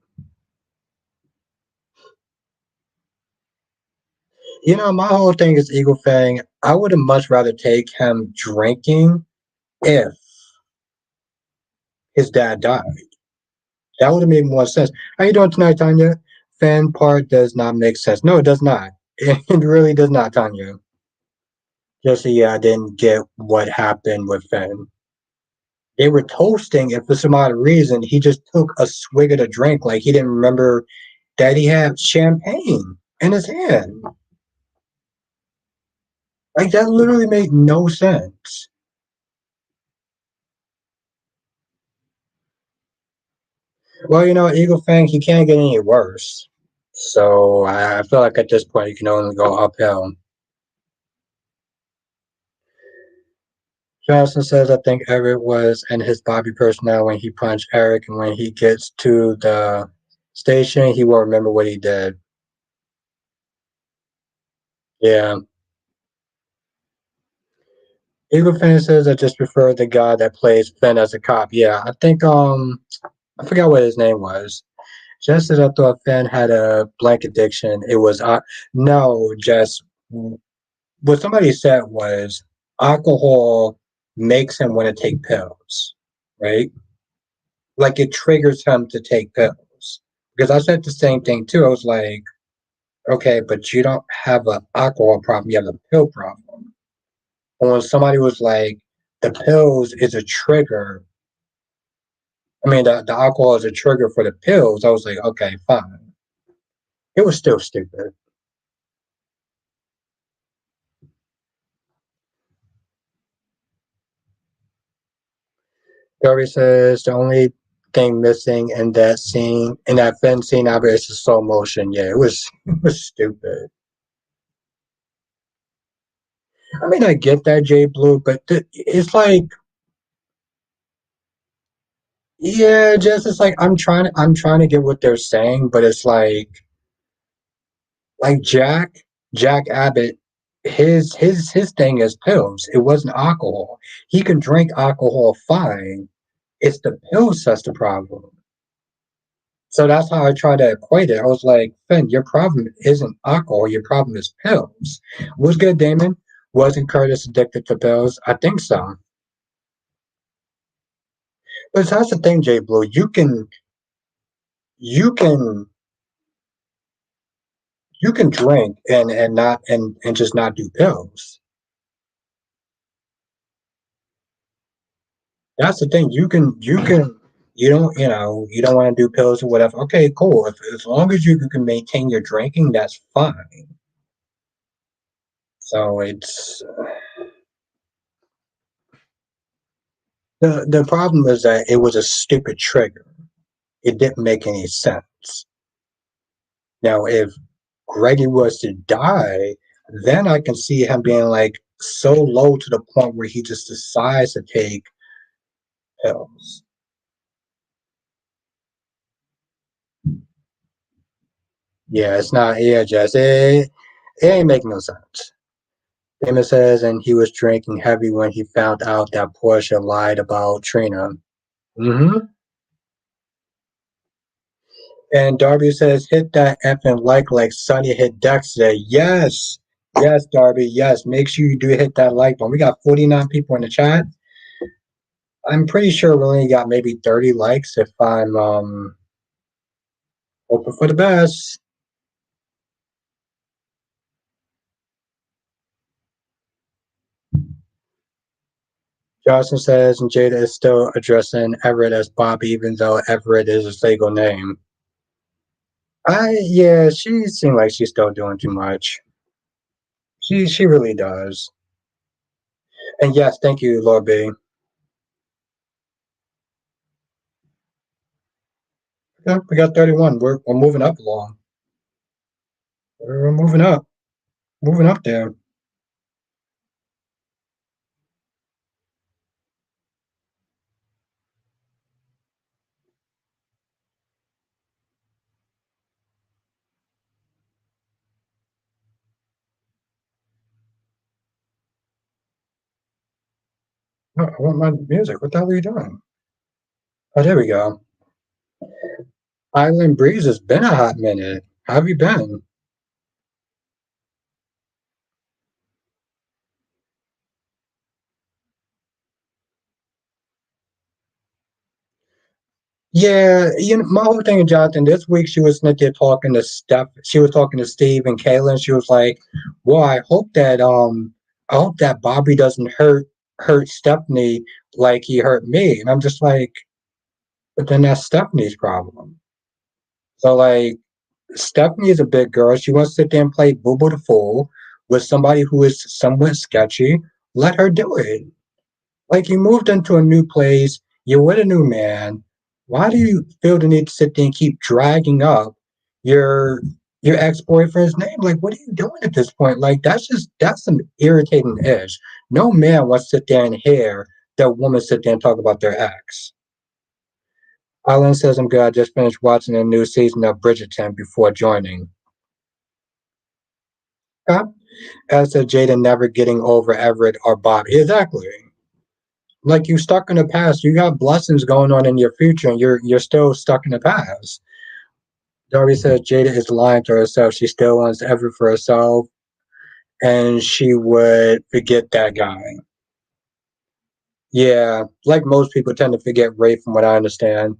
My whole thing is Eagle Fang. I would have much rather take him drinking if his dad died. That would have made more sense. How you doing tonight, Tanya? Fan part does not make sense. No, it does not. It really does not, Tanya. Just yeah, I didn't get what happened with Finn. They were toasting, and for some odd reason, he just took a swig of the drink like he didn't remember that he had champagne in his hand. Like that literally made no sense. Well, Eagle Fang, he can't get any worse. So I feel like at this point, you can only go uphill. Johnson says, I think Eric was in his Bobby personnel when he punched Eric, and when he gets to the station, he won't remember what he did. Yeah. Eagle Fan says, I just prefer the guy that plays Finn as a cop. Yeah, I think, I forgot what his name was. Just as I thought Finn had a blank addiction, it was, no, just what somebody said was alcohol makes him want to take pills, right? Like it triggers him to take pills. Because I said the same thing too. I was like, okay, but you don't have an alcohol problem, you have a pill problem. And when somebody was like, the pills is a trigger, I mean, the alcohol is a trigger for the pills, I was like, okay, fine. It was still stupid. Dory says the only thing missing in that Finn scene, I bet it's the slow motion. Yeah, it was stupid. I mean, I get that, Jay Blue, but it's like, yeah, just it's like I'm trying to get what they're saying, but it's like Jack Abbott, his thing is pills. It wasn't alcohol. He can drink alcohol fine. It's the pills that's the problem. So that's how I try to equate it. I was like, Finn, your problem isn't alcohol. Your problem is pills. Was good, Damon? Wasn't Curtis addicted to pills? I think so. But that's the thing, Jay Blue. You can you can drink and just not do pills. That's the thing. You can You don't want to do pills or whatever. Okay, cool. As long as you can maintain your drinking, that's fine. So the problem is that it was a stupid trigger. It didn't make any sense. Now, if Greggy was to die, then I can see him being like so low to the point where he just decides to take pills. Yeah, it's not. Yeah, Jess, it ain't making no sense. Famous says, and he was drinking heavy when he found out that Portia lied about Trina. Mm-hmm. And Darby says, hit that effing like Sonny hit Dexter. Yes. Yes, Darby. Yes. Make sure you do hit that like button. We got 49 people in the chat. I'm pretty sure we only got maybe 30 likes if I'm hoping for the best. Johnson says, and Jada is still addressing Everett as Bobby, even though Everett is his legal name. Yeah, she seemed like she's still doing too much. She really does. And yes, thank you, Lord B. Yeah, we got 31. We're moving up along. We're moving up there. Oh, I want my music. What the hell are you doing? Oh, there we go. Island Breeze has been a hot minute. How have you been? Yeah, my whole thing, Jonathan. This week she was sitting there talking to Steph. She was talking to Steve and Kayla, and she was like, "Well, I hope that Bobby doesn't hurt Stephanie like he hurt me." And I'm just like, but then that's Stephanie's problem. So like, Stephanie is a big girl. She wants to sit there and play Boo Boo the Fool with somebody who is somewhat sketchy. Let her do it. Like you moved into a new place, you're with a new man. Why do you feel the need to sit there and keep dragging up your your ex-boyfriend's name? Like, what are you doing at this point? Like, that's an irritating edge. No man wants to sit there and hear that woman sit there and talk about their ex. Alan says, I'm good. I just finished watching a new season of Bridgerton before joining. Yeah. As to Jada never getting over Everett or Bobby. Exactly. Like you stuck in the past. You got blessings going on in your future, and you're still stuck in the past. Darby says Jada is lying to herself. She still wants Everett for herself, and she would forget that guy. Yeah, like most people tend to forget Ray, from what I understand.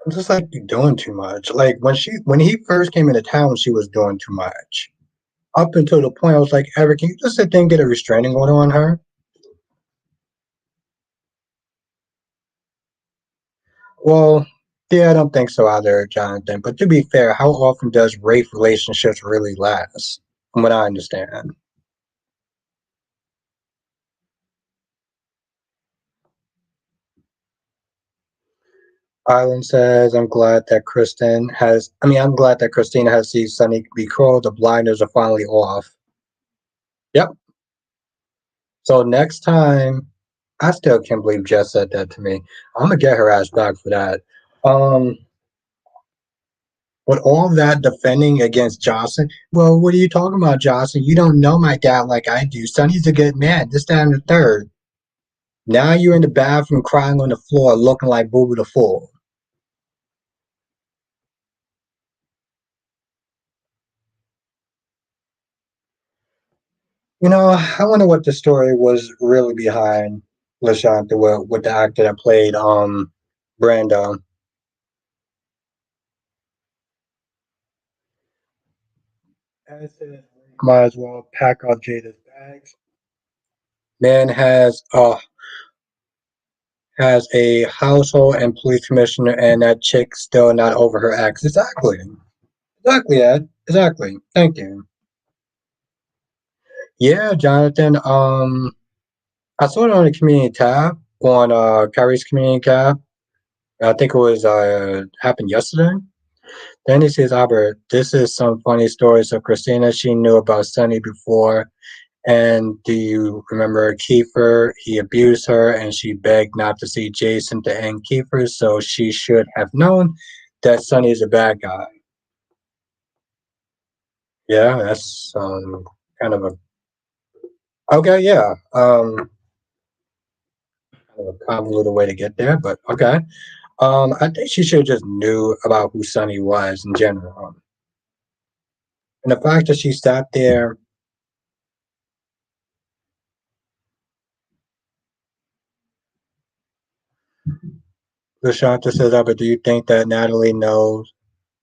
I'm just like you're doing too much. Like when he first came into town, she was doing too much. Up until the point I was like, Eric, can you just sit there and get a restraining order on her? Well, yeah, I don't think so either, Jonathan. But to be fair, how often does rape relationships really last? From what I understand. Island says, I'm glad that Christina has seen Sunny be cruel. The blinders are finally off. Yep. So next time, I still can't believe Jess said that to me. I'm gonna get her ass back for that. Um, with all that defending against Jocelyn, well, what are you talking about, Jocelyn? You don't know my dad like I do. Sonny's a good man. This, that, and the third. Now you're in the bathroom crying on the floor looking like Boo Boo the Fool. I wonder what the story was really behind LaShanta with the actor that played Brando. might as well pack out Jada's bags. Man has a household and police commissioner, and that chick still not over her ex. Exactly. Exactly, Ed. Exactly. Thank you. Yeah, Jonathan. I saw it on the community tab on Kyrie's community tab. I think it was happened yesterday. Then he says, Albert, this is some funny story. So Christina, she knew about Sunny before. And do you remember Kiefer? He abused her and she begged not to see Jason to end Kiefer. So she should have known that Sunny is a bad guy. Yeah, that's kind of a okay. Yeah, kind of a convoluted way to get there, but okay. I think she should have just knew about who Sunny was in general, and the fact that she sat there. Lashanta says, "But do you think that Natalie knows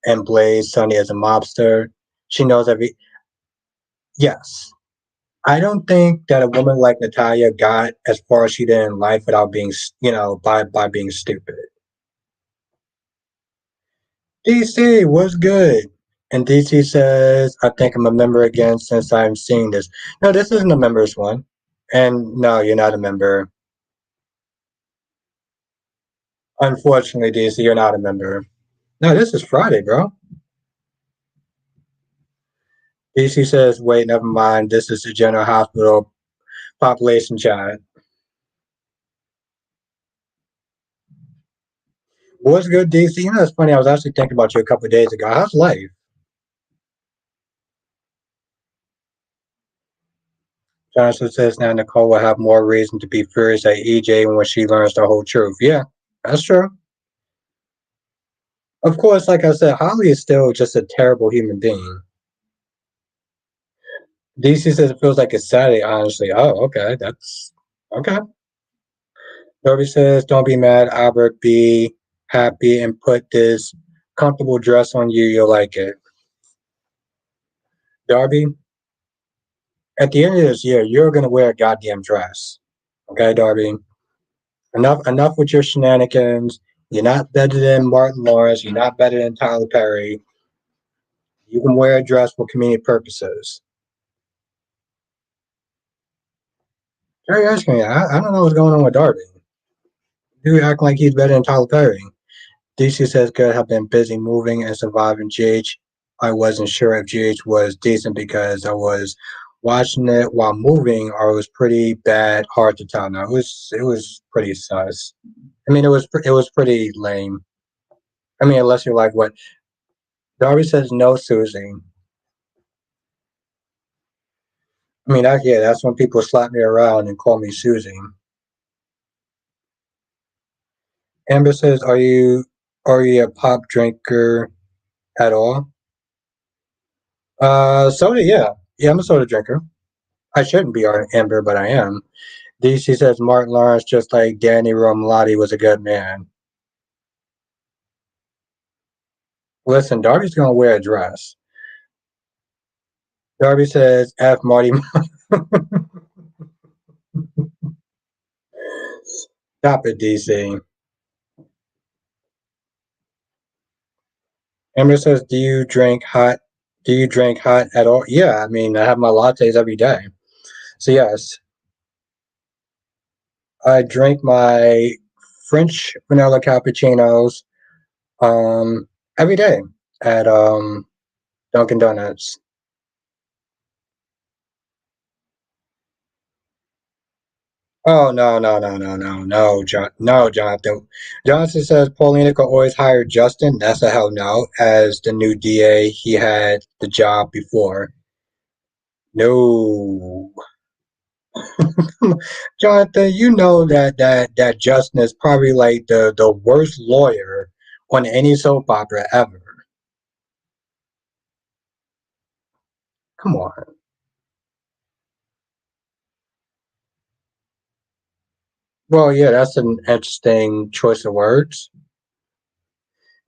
and Blaze Sunny as a mobster? She knows every. Yes, I don't think that a woman like Natalia got as far as she did in life without being, by being stupid. DC, what's good? And DC says, I think I'm a member again since I'm seeing this. No, this isn't a members one. And no, you're not a member. Unfortunately, DC, you're not a member. No, this is Friday, bro. DC says, wait, never mind. This is the general hospital population chat. What's good, DC? You know, it's funny. I was actually thinking about you a couple of days ago. How's life? Johnson says now Nicole will have more reason to be furious at EJ when she learns the whole truth. Yeah, that's true. Of course, like I said, Holly is still just a terrible human being. DC says it feels like it's Saturday, honestly. Oh, okay. That's okay. Darby says, don't be mad, Albert. Be happy and put this comfortable dress on you. You'll like it. Darby, at the end of this year, you're going to wear a goddamn dress. Okay, Darby? Enough with your shenanigans. You're not better than Martin Lawrence. You're not better than Tyler Perry. You can wear a dress for community purposes. Jerry asking, I don't know what's going on with Darby. You act like he's better than Tyler Perry. DC says good have been busy moving and surviving GH. I wasn't sure if GH was decent because I was watching it while moving or it was pretty bad, hard to tell. No, it was pretty sus. I mean it was pretty lame. I mean unless you're like what Darby says no Susie. I mean that's when people slap me around and call me Susie. Amber says, are you a pop drinker at all? Soda, yeah. Yeah, I'm a soda drinker. I shouldn't be on Amber, but I am. DC says Martin Lawrence, just like Danny Romalotti, was a good man. Listen, Darby's gonna wear a dress. Darby says F Marty. Stop it, DC. Amber says, Do you drink hot at all? Yeah, I mean, I have my lattes every day. So yes, I drink my French vanilla cappuccinos every day at Dunkin' Donuts. Oh no, no, Jonathan. Johnson says Paulina could always hire Justin. That's a hell no. As the new DA, he had the job before. No, Jonathan, you know that Justin is probably like the worst lawyer on any soap opera ever. Come on. Well, yeah, that's an interesting choice of words.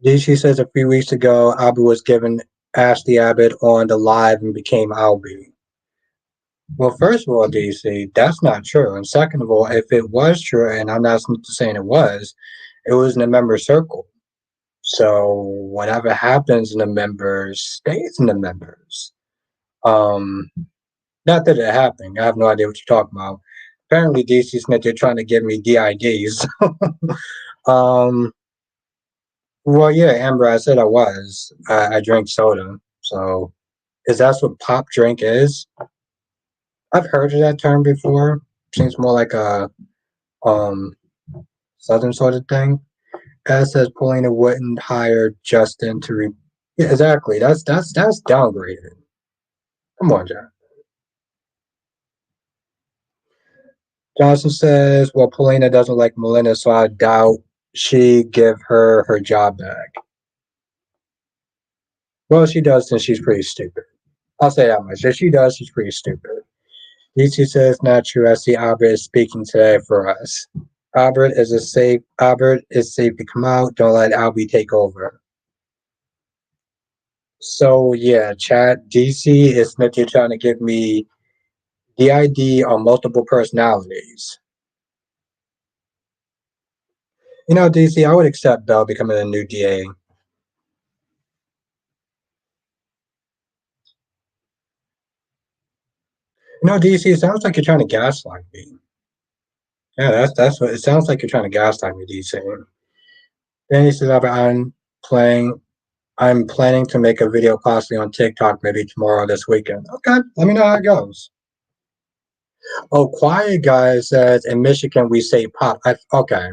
DC says a few weeks ago, Albie was given Ashley Abbott on the live and became Albie. Well, first of all, DC, that's not true. And second of all, if it was true, and I'm not saying it was in a member circle. So whatever happens in the members stays in the members. Um, Not that it happened. I have no idea what you're talking about. Apparently, DC Smith, you're trying to give me DIDs. um, well, yeah, Amber, I said I was. I drink soda. So is that what pop drink is? I've heard of that term before. Seems more like a um southern sort of thing. As says Paulina wouldn't hire Justin to yeah, exactly. That's downgraded. Come on, John. Johnson says, well, Paulina doesn't like Melinda, so I doubt she give her her job back. Well, she does, since she's pretty stupid. I'll say that much. If she does, she's pretty stupid. DC says, not true. I see Albert is speaking today for us. Albert is safe to come out. Don't let Albie take over. So yeah, chat DC is literally trying to give me DID on multiple personalities. You know, DC, I would accept Bell becoming a new DA. You know, DC, it sounds like you're trying to gaslight me. Yeah, that's what it sounds like, you're trying to gaslight me, DC. Then he says, playing I'm planning to make a video possibly on TikTok maybe tomorrow or this weekend. Okay, let me know how it goes. Oh, Quiet Guy says in Michigan we say pop. Okay,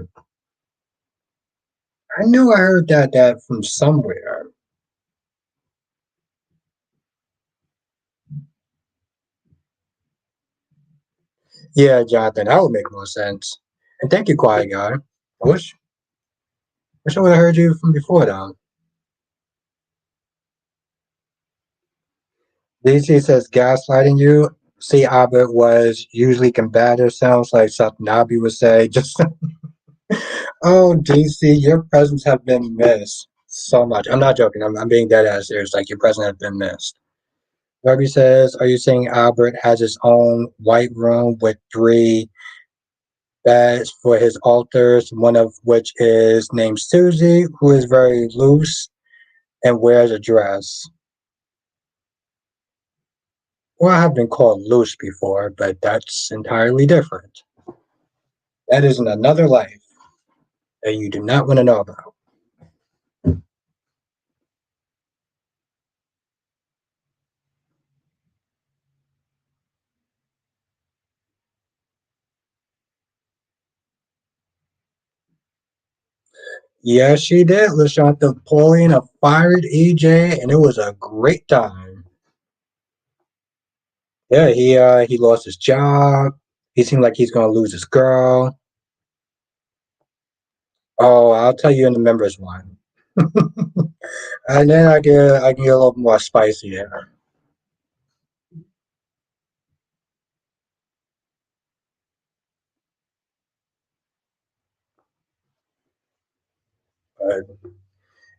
I knew I heard that from somewhere. Yeah, Jonathan, that would make more sense. And thank you, Quiet Guy. I wish I would have heard you from before though. DC says gaslighting you. See, Albert was usually combative. Sounds like something Abby would say. Just oh, DC, your presence have been missed so much. I'm not joking. I'm being dead ass serious. Like your presence has been missed. Darby says, "Are you saying Albert has his own white room with three beds for his altars, one of which is named Susie, who is very loose and wears a dress?" Well, I have been called loose before, but that's entirely different. That is in another life that you do not want to know about. Yes, she did. LaShonda Napoleon fired EJ, and it was a great time. Yeah, he lost his job. He seemed like he's gonna lose his girl. Oh, I'll tell you in the members one, and then I get a little more spicy there. But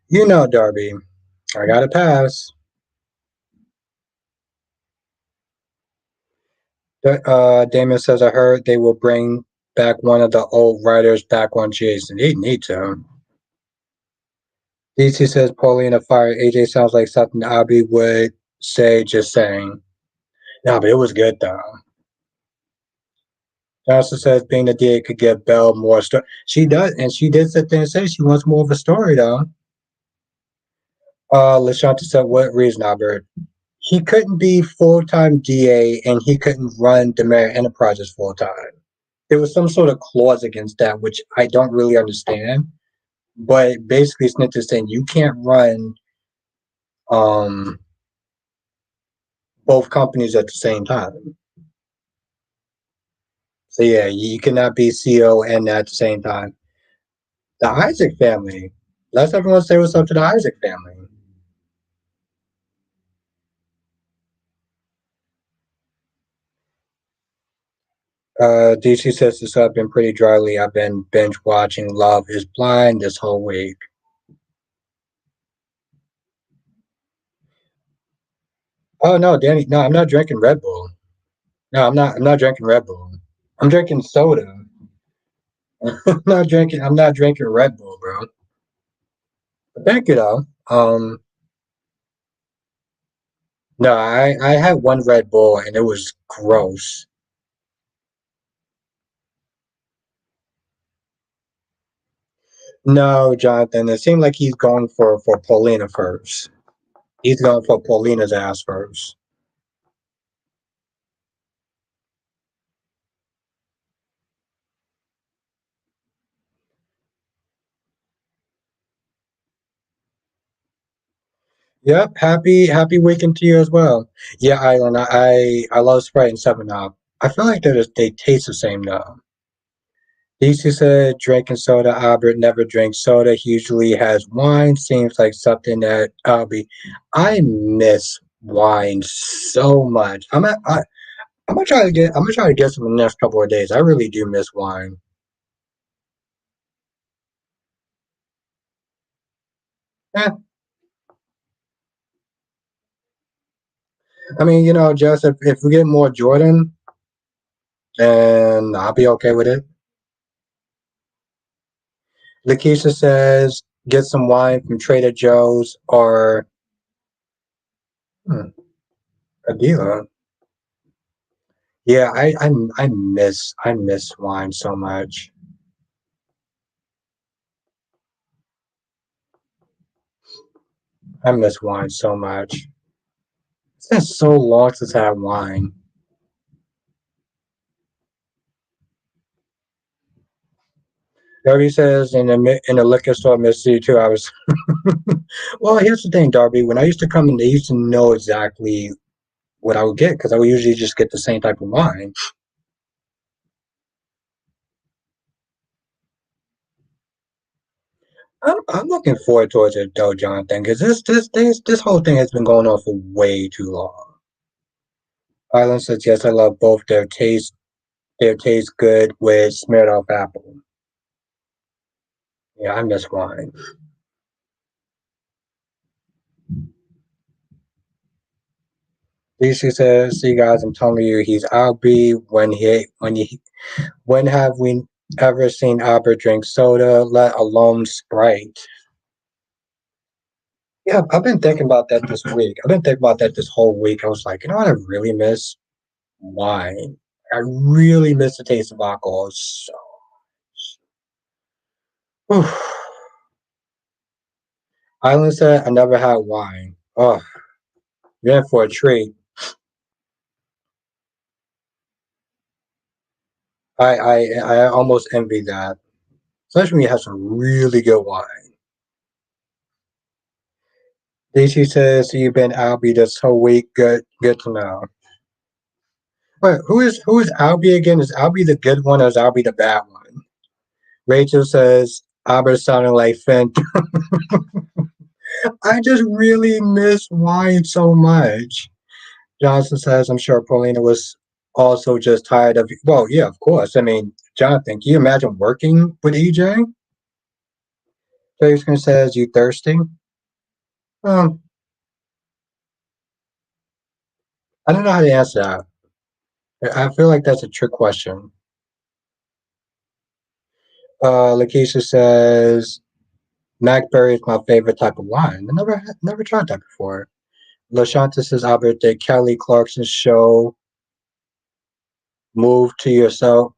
you know, Darby, I got to pass. Damon says I heard they will bring back one of the old writers back on Jason. They need to. DC says Paulina fired AJ sounds like something Abby would say. Just saying. No, but it was good though. Johnson says being the DA could give Belle more story. She does, and she did sit there and say she wants more of a story though. Lashanta said, "What reason, Albert? He couldn't be full time DA, and he couldn't run Demerit Enterprises full time. There was some sort of clause against that, which I don't really understand. But basically, Smith is saying you can't run um, both companies at the same time. So yeah, you cannot be CEO and at the same time. The Isaac family. Let's everyone say what's up to the Isaac family. DC says this up been pretty dryly. I've been binge watching Love is Blind this whole week. Oh no, Danny, no, I'm not drinking Red Bull. No, I'm not. I'm not drinking Red Bull. I'm drinking soda. I'm not drinking. I'm not drinking Red Bull, bro. But thank you though. No, I had one Red Bull and it was gross. No, Jonathan. It seemed like he's going for Paulina first. He's going for Paulina's ass first. Yep. Happy weekend to you as well. Yeah, Island. I love Sprite and Seven Up. I feel like they taste the same though. DC said drinking soda. Albert never drinks soda. He usually has wine. Seems like something that Albie. I miss wine so much. I'm gonna try to get. I'm gonna try to get some in the next couple of days. I really do miss wine. Eh, I mean, just if we get more Jordan, then I'll be okay with it. Lakeisha says get some wine from Trader Joe's or hmm, a dealer. Yeah, I miss wine so much. I miss wine so much. It's been so long since I had wine. Darby says in the liquor store, Mississippi too. I was well. Here's the thing, Darby. When I used to come in, they used to know exactly what I would get because I would usually just get the same type of wine. I'm looking forward towards it though, Jonathan, because this whole thing has been going on for way too long. Island says yes, I love both. Their taste good with smeared off apple. Yeah, I miss wine. Lisa says, "See guys, I'm telling you, he's Albie. When have we ever seen Albert drink soda, let alone Sprite?" Yeah, I've been thinking about that this week. I've been thinking about that this whole week. I was like, you know what I really miss? Wine. I really miss the taste of alcohol. So, whew. Island said, I never had wine. Oh, you're in for a treat. I almost envy that, especially when you have some really good wine. DC says, so you've been Albie this whole week. Good to know. Wait, who is Albie again? Is Albie the good one or is Albie the bad one? Rachel says, Albert sounding like Finn. I just really miss wine so much. Johnson says, I'm sure Paulina was also just tired of. Well, yeah, of course. I mean, Jonathan, can you imagine working with EJ? Jason says, you thirsty? Um, I don't know how to answer that. I feel like that's a trick question. Lakeisha says, Macberry is my favorite type of wine. I never tried that before. LaShanta says, Albert, did Kelly Clarkson's show move to yourself?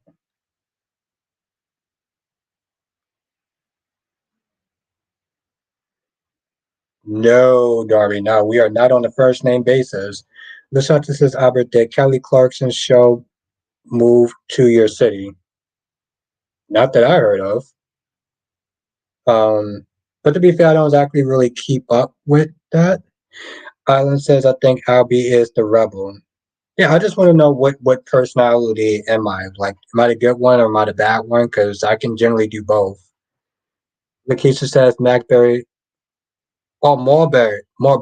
No, Darby, no, we are not on the first name basis. LaShanta says, Albert, did Kelly Clarkson's show move to your city? Not that I heard of. Um, but to be fair, I don't exactly really keep up with that. Island says, I think Albie is the rebel. Yeah, I just want to know what personality am I? Like, am I the good one or am I the bad one? Because I can generally do both. Lakeisha says, Macberry, oh, Morbeck, oh,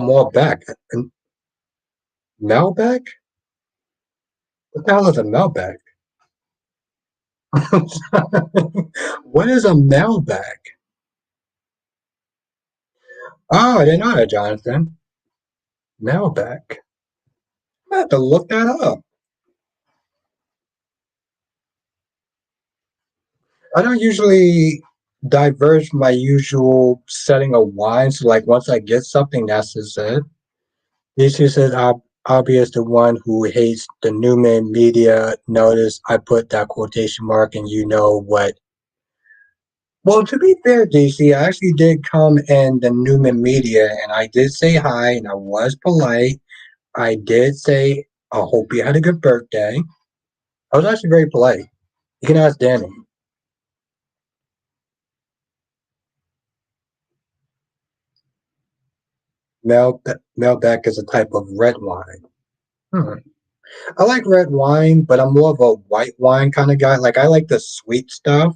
Morbeck. Melbeck? What the hell is a Melbeck? What is a Melbeck? Oh, I didn't know that, Jonathan. Melbeck. have to look that up. I don't usually diverge from my usual setting of wine. So like once I get something, that's just it. DC says Albie is the one who hates the Newman media. Notice I put that quotation mark and you know what. Well, to be fair, DC, I actually did come in the Newman media and I did say hi and I was polite. I did say, I hope you had a good birthday. I was actually very polite. You can ask Danny. Malbec is a type of red wine. Hmm. I like red wine, but I'm more of a white wine kind of guy. Like I like the sweet stuff.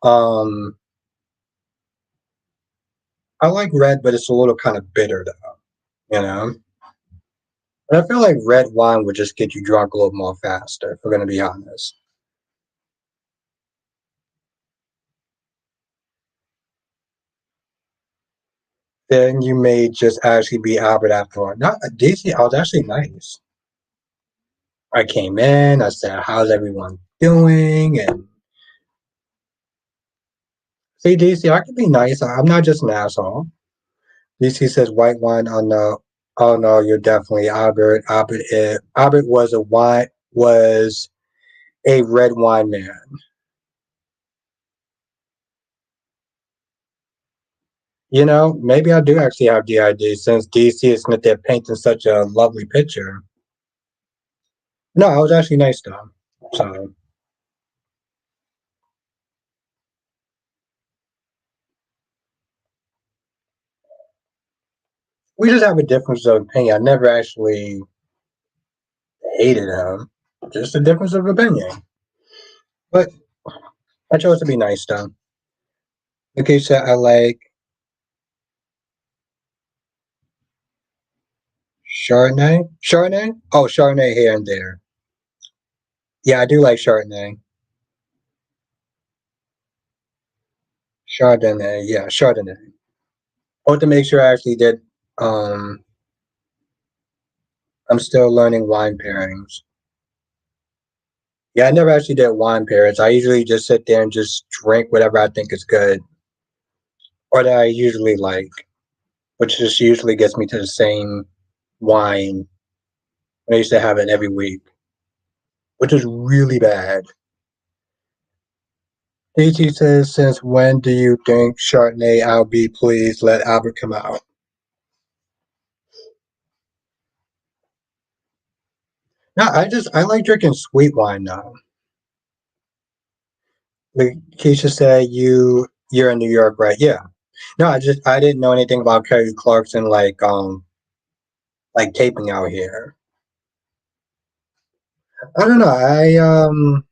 Um, I like red, but it's a little kind of bitter though, you know. And I feel like red wine would just get you drunk a little more faster, if we're gonna be honest. Then you may just actually be Albert after all. Not DC, I was actually nice. I came in, I said, how's everyone doing? And see, DC, I can be nice. I'm not just an asshole. DC says white wine. Oh no, oh no, you're definitely Albert. Albert was a red wine man. You know, maybe I do actually have DID since DC is not there painting such a lovely picture. No, I was actually nice though. So we just have a difference of opinion. I never actually hated him. Just a difference of opinion. But I chose to be nice though. Okay, so I like Chardonnay. Chardonnay? Oh, Chardonnay here and there. Yeah, I do like Chardonnay. Chardonnay, yeah, Chardonnay. I want to make sure I actually did. Um, I'm still learning wine pairings. Yeah, I never actually did wine pairings. I usually just sit there and just drink whatever I think is good or that I usually like, which just usually gets me to the same wine. I used to have it every week, which is really bad. DT says, since when do you think Chardonnay Albie please let Albert come out? No, I like drinking sweet wine now. Like Keisha said, you're in New York, right? Yeah. No, I didn't know anything about Kelly Clarkson like taping out here. I don't know.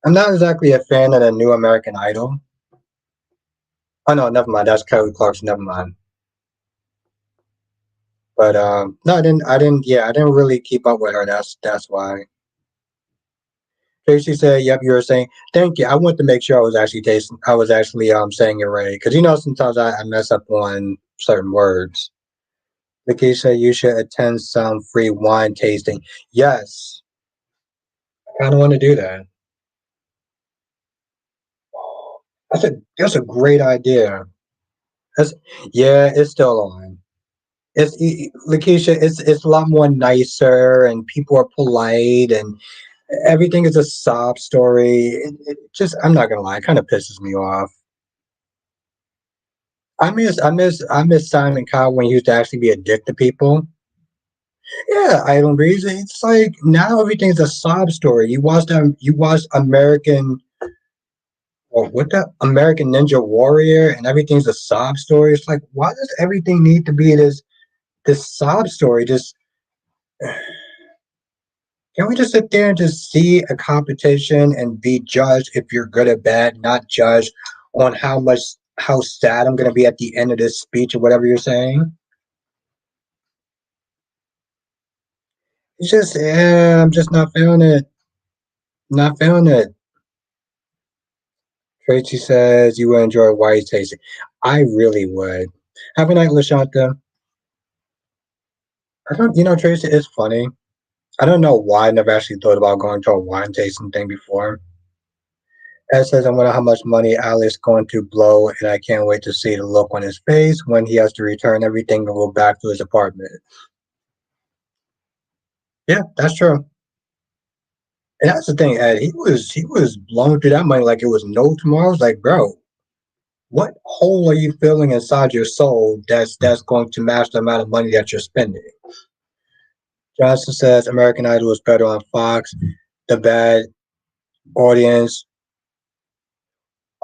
I'm not exactly a fan of the new American Idol. Oh no, never mind. That's Kelly Clarkson. Never mind. But no, I didn't really keep up with her. That's why. Tracy said, "Yep, you were saying thank you." I want to make sure I was actually saying it right because you know sometimes I mess up on certain words. Vicky said you should attend some free wine tasting. Yes, I kind of want to do that. That's a great idea. That's, yeah, it's still on. Lakeisha, it's a lot more nicer and people are polite and everything is a sob story. It just I'm not gonna lie, it kind of pisses me off. I miss Simon Cowell when he used to actually be a dick to people. Yeah, I don't agree. It's like now everything's a sob story. You watch American or what the American Ninja Warrior and everything's a sob story. It's like why does everything need to be this sob story? Just can we just sit there and just see a competition and be judged if you're good or bad, not judged on how sad I'm gonna be at the end of this speech or whatever you're saying? It's just I'm just not feeling it. Not feeling it. Tracy says you will enjoy white tasting. I really would. Have a night, Lashanta. I don't, Tracy, it's funny. I don't know why I never actually thought about going to a wine tasting thing before. Ed says, I wonder how much money Alex going to blow, and I can't wait to see the look on his face when he has to return everything and go back to his apartment. Yeah, that's true. And that's the thing, Ed. He was blowing through that money like it was no tomorrow. I was like, bro, what hole are you filling inside your soul that's going to match the amount of money that you're spending? Johnson says American Idol was better on Fox. The bad audience,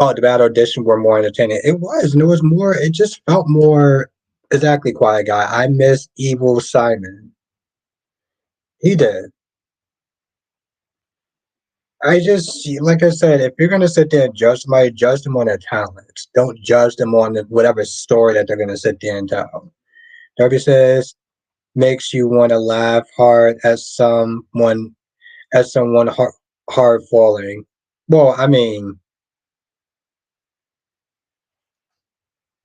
the bad audition were more entertaining. It was, and it was more. It just felt more. Exactly, quiet guy. I miss Evil Simon. He did. I just like I said, if you're gonna sit there and judge somebody, judge them on their talents. Don't judge them on whatever story that they're gonna sit there and tell. Darby says makes you want to laugh hard at someone hard falling. Well, I mean,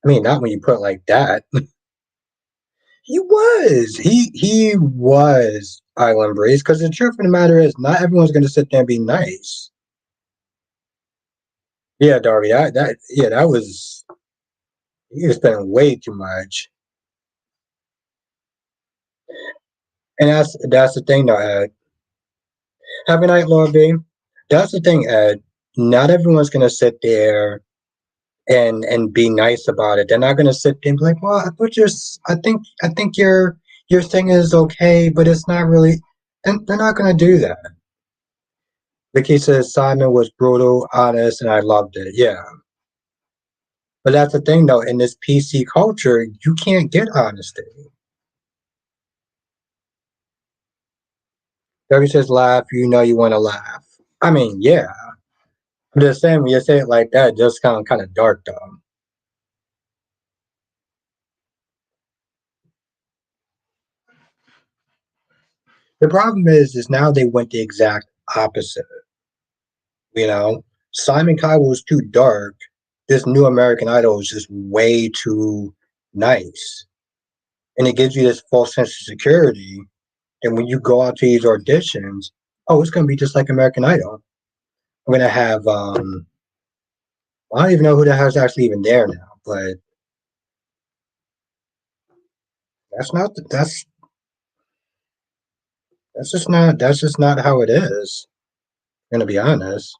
not when you put it like that. He was Island Breeze because the truth of the matter is, not everyone's gonna sit there and be nice. Yeah, Darby, that was you spending way too much. And that's the thing though, Ed. Have a night, Lord B. That's the thing, Ed. Not everyone's gonna sit there and be nice about it. They're not gonna sit there and be like, well, I think your thing is okay, but it's not really, and they're not gonna do that. Vicky says Simon was brutal, honest, and I loved it. Yeah. But that's the thing though, in this PC culture, you can't get honesty. Debbie says laugh, you want to laugh. I mean, yeah. I'm just saying when you say it like that, it just kind of dark though. The problem is now they went the exact opposite. You know, Simon Cowell was too dark. This new American Idol is just way too nice, and it gives you this false sense of security. And when you go out to these auditions, oh, it's gonna be just like American Idol. I'm gonna have I don't even know who the hell's actually even there now, but that's not that's just not how it is. I'm gonna be honest.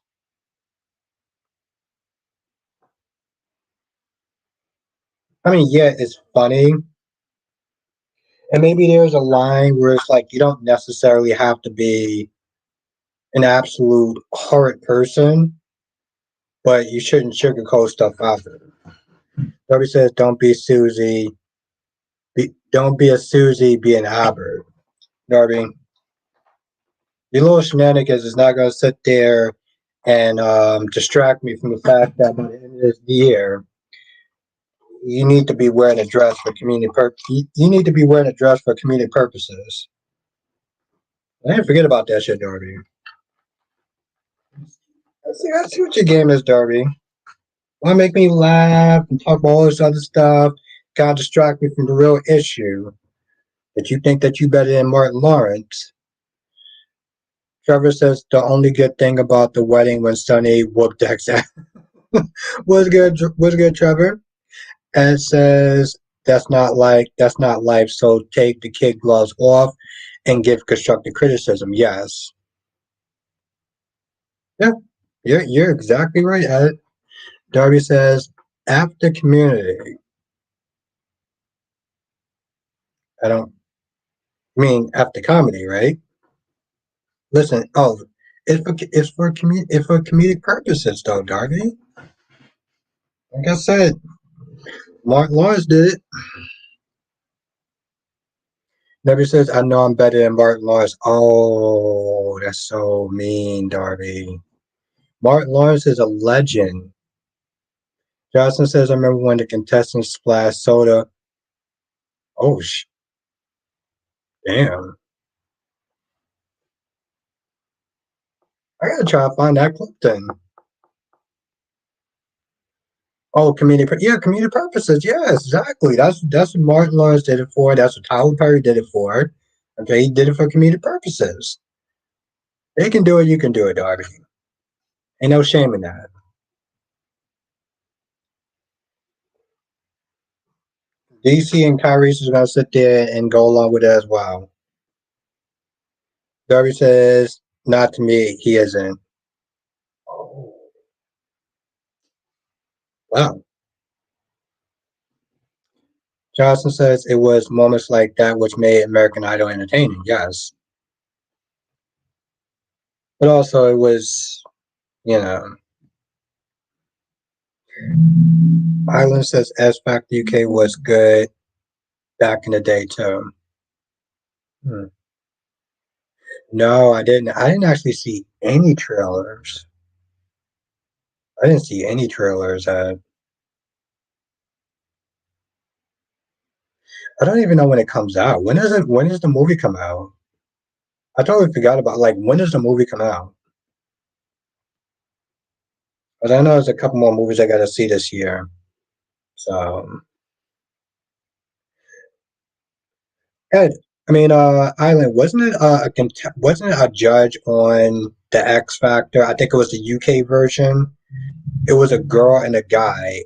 I mean, yeah, it's funny, and maybe there's a line where it's like you don't necessarily have to be an absolute horrid person, but you shouldn't sugarcoat stuff either. Darby says, "Don't be Susie. Don't be a Susie. Be an Albert." Darby, your little shenanigans is not going to sit there and distract me from the fact that by the end of this year, you need to be wearing a dress for community You need to be wearing a dress for community purposes. I didn't forget about that shit, Darby. I see what your game is, Darby. Want to make me laugh and talk about all this other stuff, kind of distract me from the real issue that you think that you better than Martin Lawrence. Trevor says the only good thing about the wedding when Sonny whooped Dex ass was good, Trevor. And it says that's not life. So take the kid gloves off and give constructive criticism. Yes, yeah, you're exactly right, Ed. Darby says after community. I don't mean after comedy, right? Listen, it's for comedic purposes, though, Darby. Like I said, Mark Lawrence did it. Darby says, "I know I'm better than Martin Lawrence." Oh, that's so mean, Darby. Martin Lawrence is a legend. Johnson says, "I remember when the contestants splashed soda." Oh, damn! I gotta try to find that clip then. Oh, yeah, community purposes. Yes, exactly. That's what Martin Lawrence did it for. That's what Tyler Perry did it for. Okay, he did it for community purposes. They can do it. You can do it, Darby. Ain't no shame in that. DC and Kyrie is gonna sit there and go along with it as well. Darby says, "Not to me. He isn't." Oh, wow. Johnson says it was moments like that which made American Idol entertaining. Yes, but also it was, you know, Island says S Factor UK was good back in the day too. Hmm. No, I didn't. I didn't actually see any trailers. I didn't see any trailers. I don't even know when it comes out. When is it? When does the movie come out? I totally forgot about like when does the movie come out? But I know there's a couple more movies I got to see this year. So, Ed, I mean, Island, wasn't it wasn't it a judge on the X Factor? I think it was the UK version. It was a girl and a guy,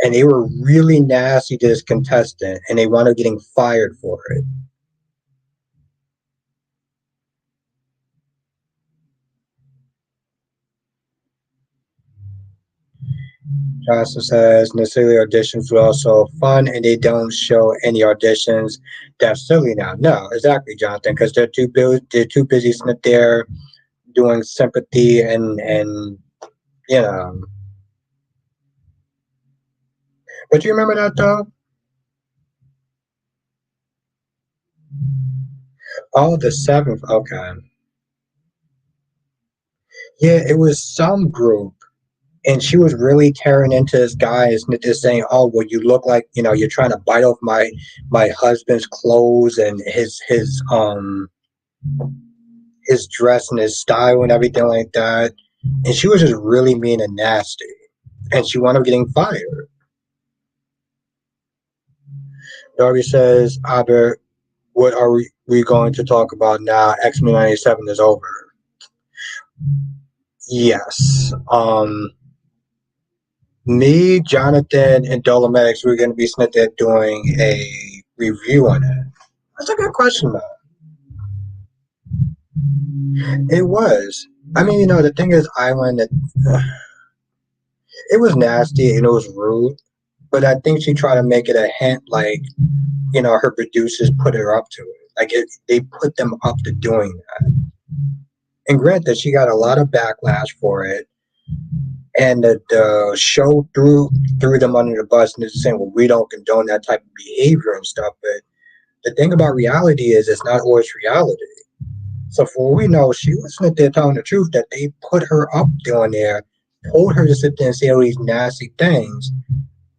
and they were really nasty to this contestant, and they wound up getting fired for it. Johnson says necessarily auditions were also fun, and they don't show any auditions. That's silly now. No, exactly, Jonathan, because they're too busy. They're too busy sitting there doing sympathy and you know. But you remember that though? Oh, the seventh. Okay. Yeah, it was some group, and she was really tearing into this guy, and just saying, "Oh, well, you look like you're trying to bite off my husband's clothes and his dress and his style and everything like that." And she was just really mean and nasty, and she wound up getting fired. Darby says, "Aber, what are we going to talk about now? X-Men '97 is over." Yes. Me, Jonathan, and Dolometics, we're going to be sitting there doing a review on it. That's a good question, though. It was. I mean, the thing is, Island, it was nasty and it was rude, but I think she tried to make it a hint like, her producers put her up to it. Like, they put them up to doing that. And granted, she got a lot of backlash for it, and the show threw them under the bus and just saying, well, we don't condone that type of behavior and stuff. But the thing about reality is it's not always reality. So for all we know, she was sitting there telling the truth that they put her up doing there, told her to sit there and say all these nasty things,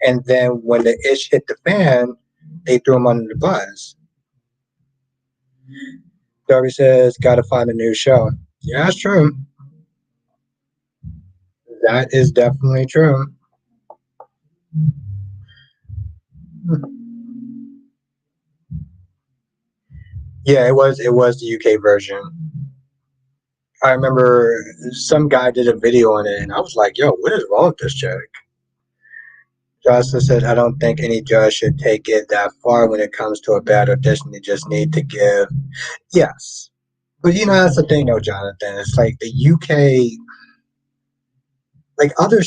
and then when the ish hit the fan, they threw him under the bus. Darby says, "Gotta find a new show." Yeah, that's true. That is definitely true. Yeah, it was the UK version. I remember some guy did a video on it, and I was like, "Yo, what is wrong with this chick?" Jocelyn said, "I don't think any judge should take it that far when it comes to a bad audition. They just need to give." Yes, but that's the thing, though, Jonathan. It's like the UK, like other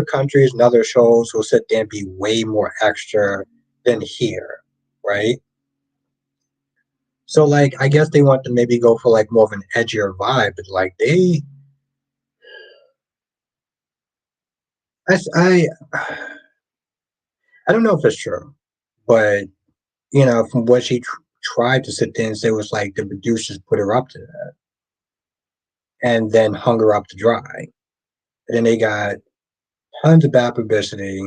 countries and other shows will sit there and be way more extra than here, right? So, like, I guess they want to maybe go for like more of an edgier vibe, but like I, I don't know if it's true, but from what she tried to sit there and say was like the producers put her up to that and then hung her up to dry. And then they got tons of bad publicity,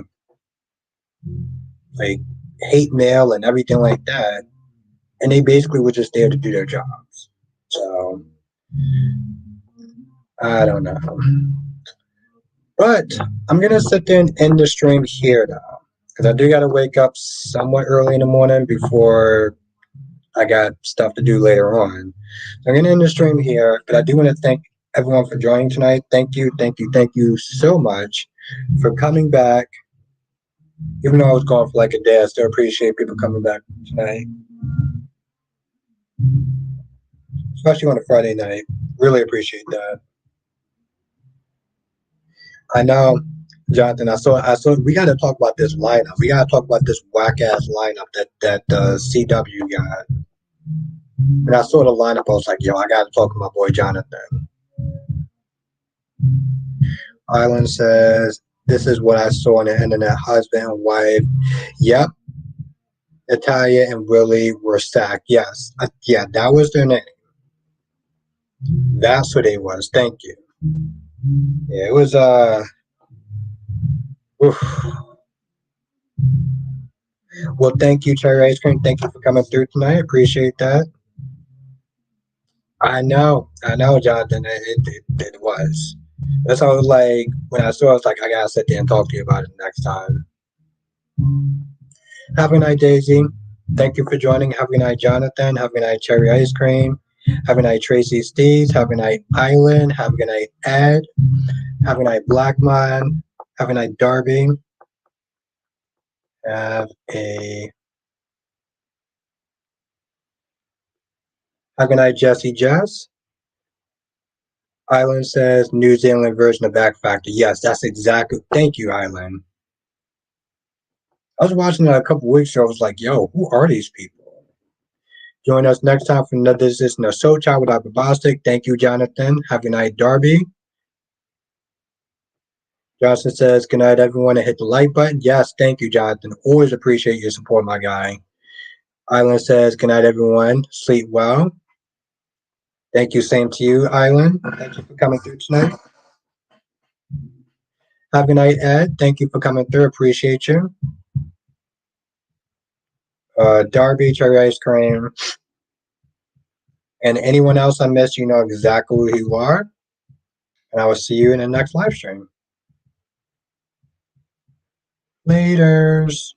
like hate mail and everything like that. And they basically were just there to do their jobs. So I don't know. But I'm gonna sit there and end the stream here now, because I do gotta wake up somewhat early in the morning before I got stuff to do later on. So I'm gonna end the stream here, but I do want to thank everyone for joining tonight. Thank you, thank you, thank you so much for coming back. Even though I was gone for like a day, I still appreciate people coming back tonight, especially on a Friday night. Really appreciate that. I know, Jonathan. I saw. We got to talk about this lineup. We got to talk about this whack ass lineup that CW got. And I saw the lineup. I was like, yo, I got to talk to my boy Jonathan. Island says, "This is what I saw on the internet. Husband and wife. Yep, Natalia and Willie were sacked. Yes, yeah, that was their name. That's what it was. Thank you. Yeah, it was. Oof. Well, thank you, Cherry Ice Cream. Thank you for coming through tonight. Appreciate that. I know, Jonathan. It was. That's how I was like when I saw. It, I was like, I gotta sit there and talk to you about it next time. Have a night, Daisy. Thank you for joining. Have a night, Jonathan. Have a night, Cherry Ice Cream. Have a night, Tracy Steves. Have a night, Island. Have a night, Ed. Have a night, Blackman. Have a night, Darby. Have a have a night, Jesse Jess. Island says New Zealand version of Back Factor. Yes, that's exactly. Thank you, Island. I was watching it a couple weeks ago. I was like, yo, who are these people? Join us next time for another edition of Soul Child without the Bostic. Thank you, Jonathan. Have a night, Darby. Johnson says, good night, everyone, and hit the like button. Yes, thank you, Jonathan. Always appreciate your support, my guy. Island says, good night, everyone. Sleep well. Thank you. Same to you, Island. Thank you for coming through tonight. Have a good night, Ed. Thank you for coming through. Appreciate you. Darby, Cherry Ice Cream. And anyone else I missed, you know exactly who you are. And I will see you in the next live stream. Laters.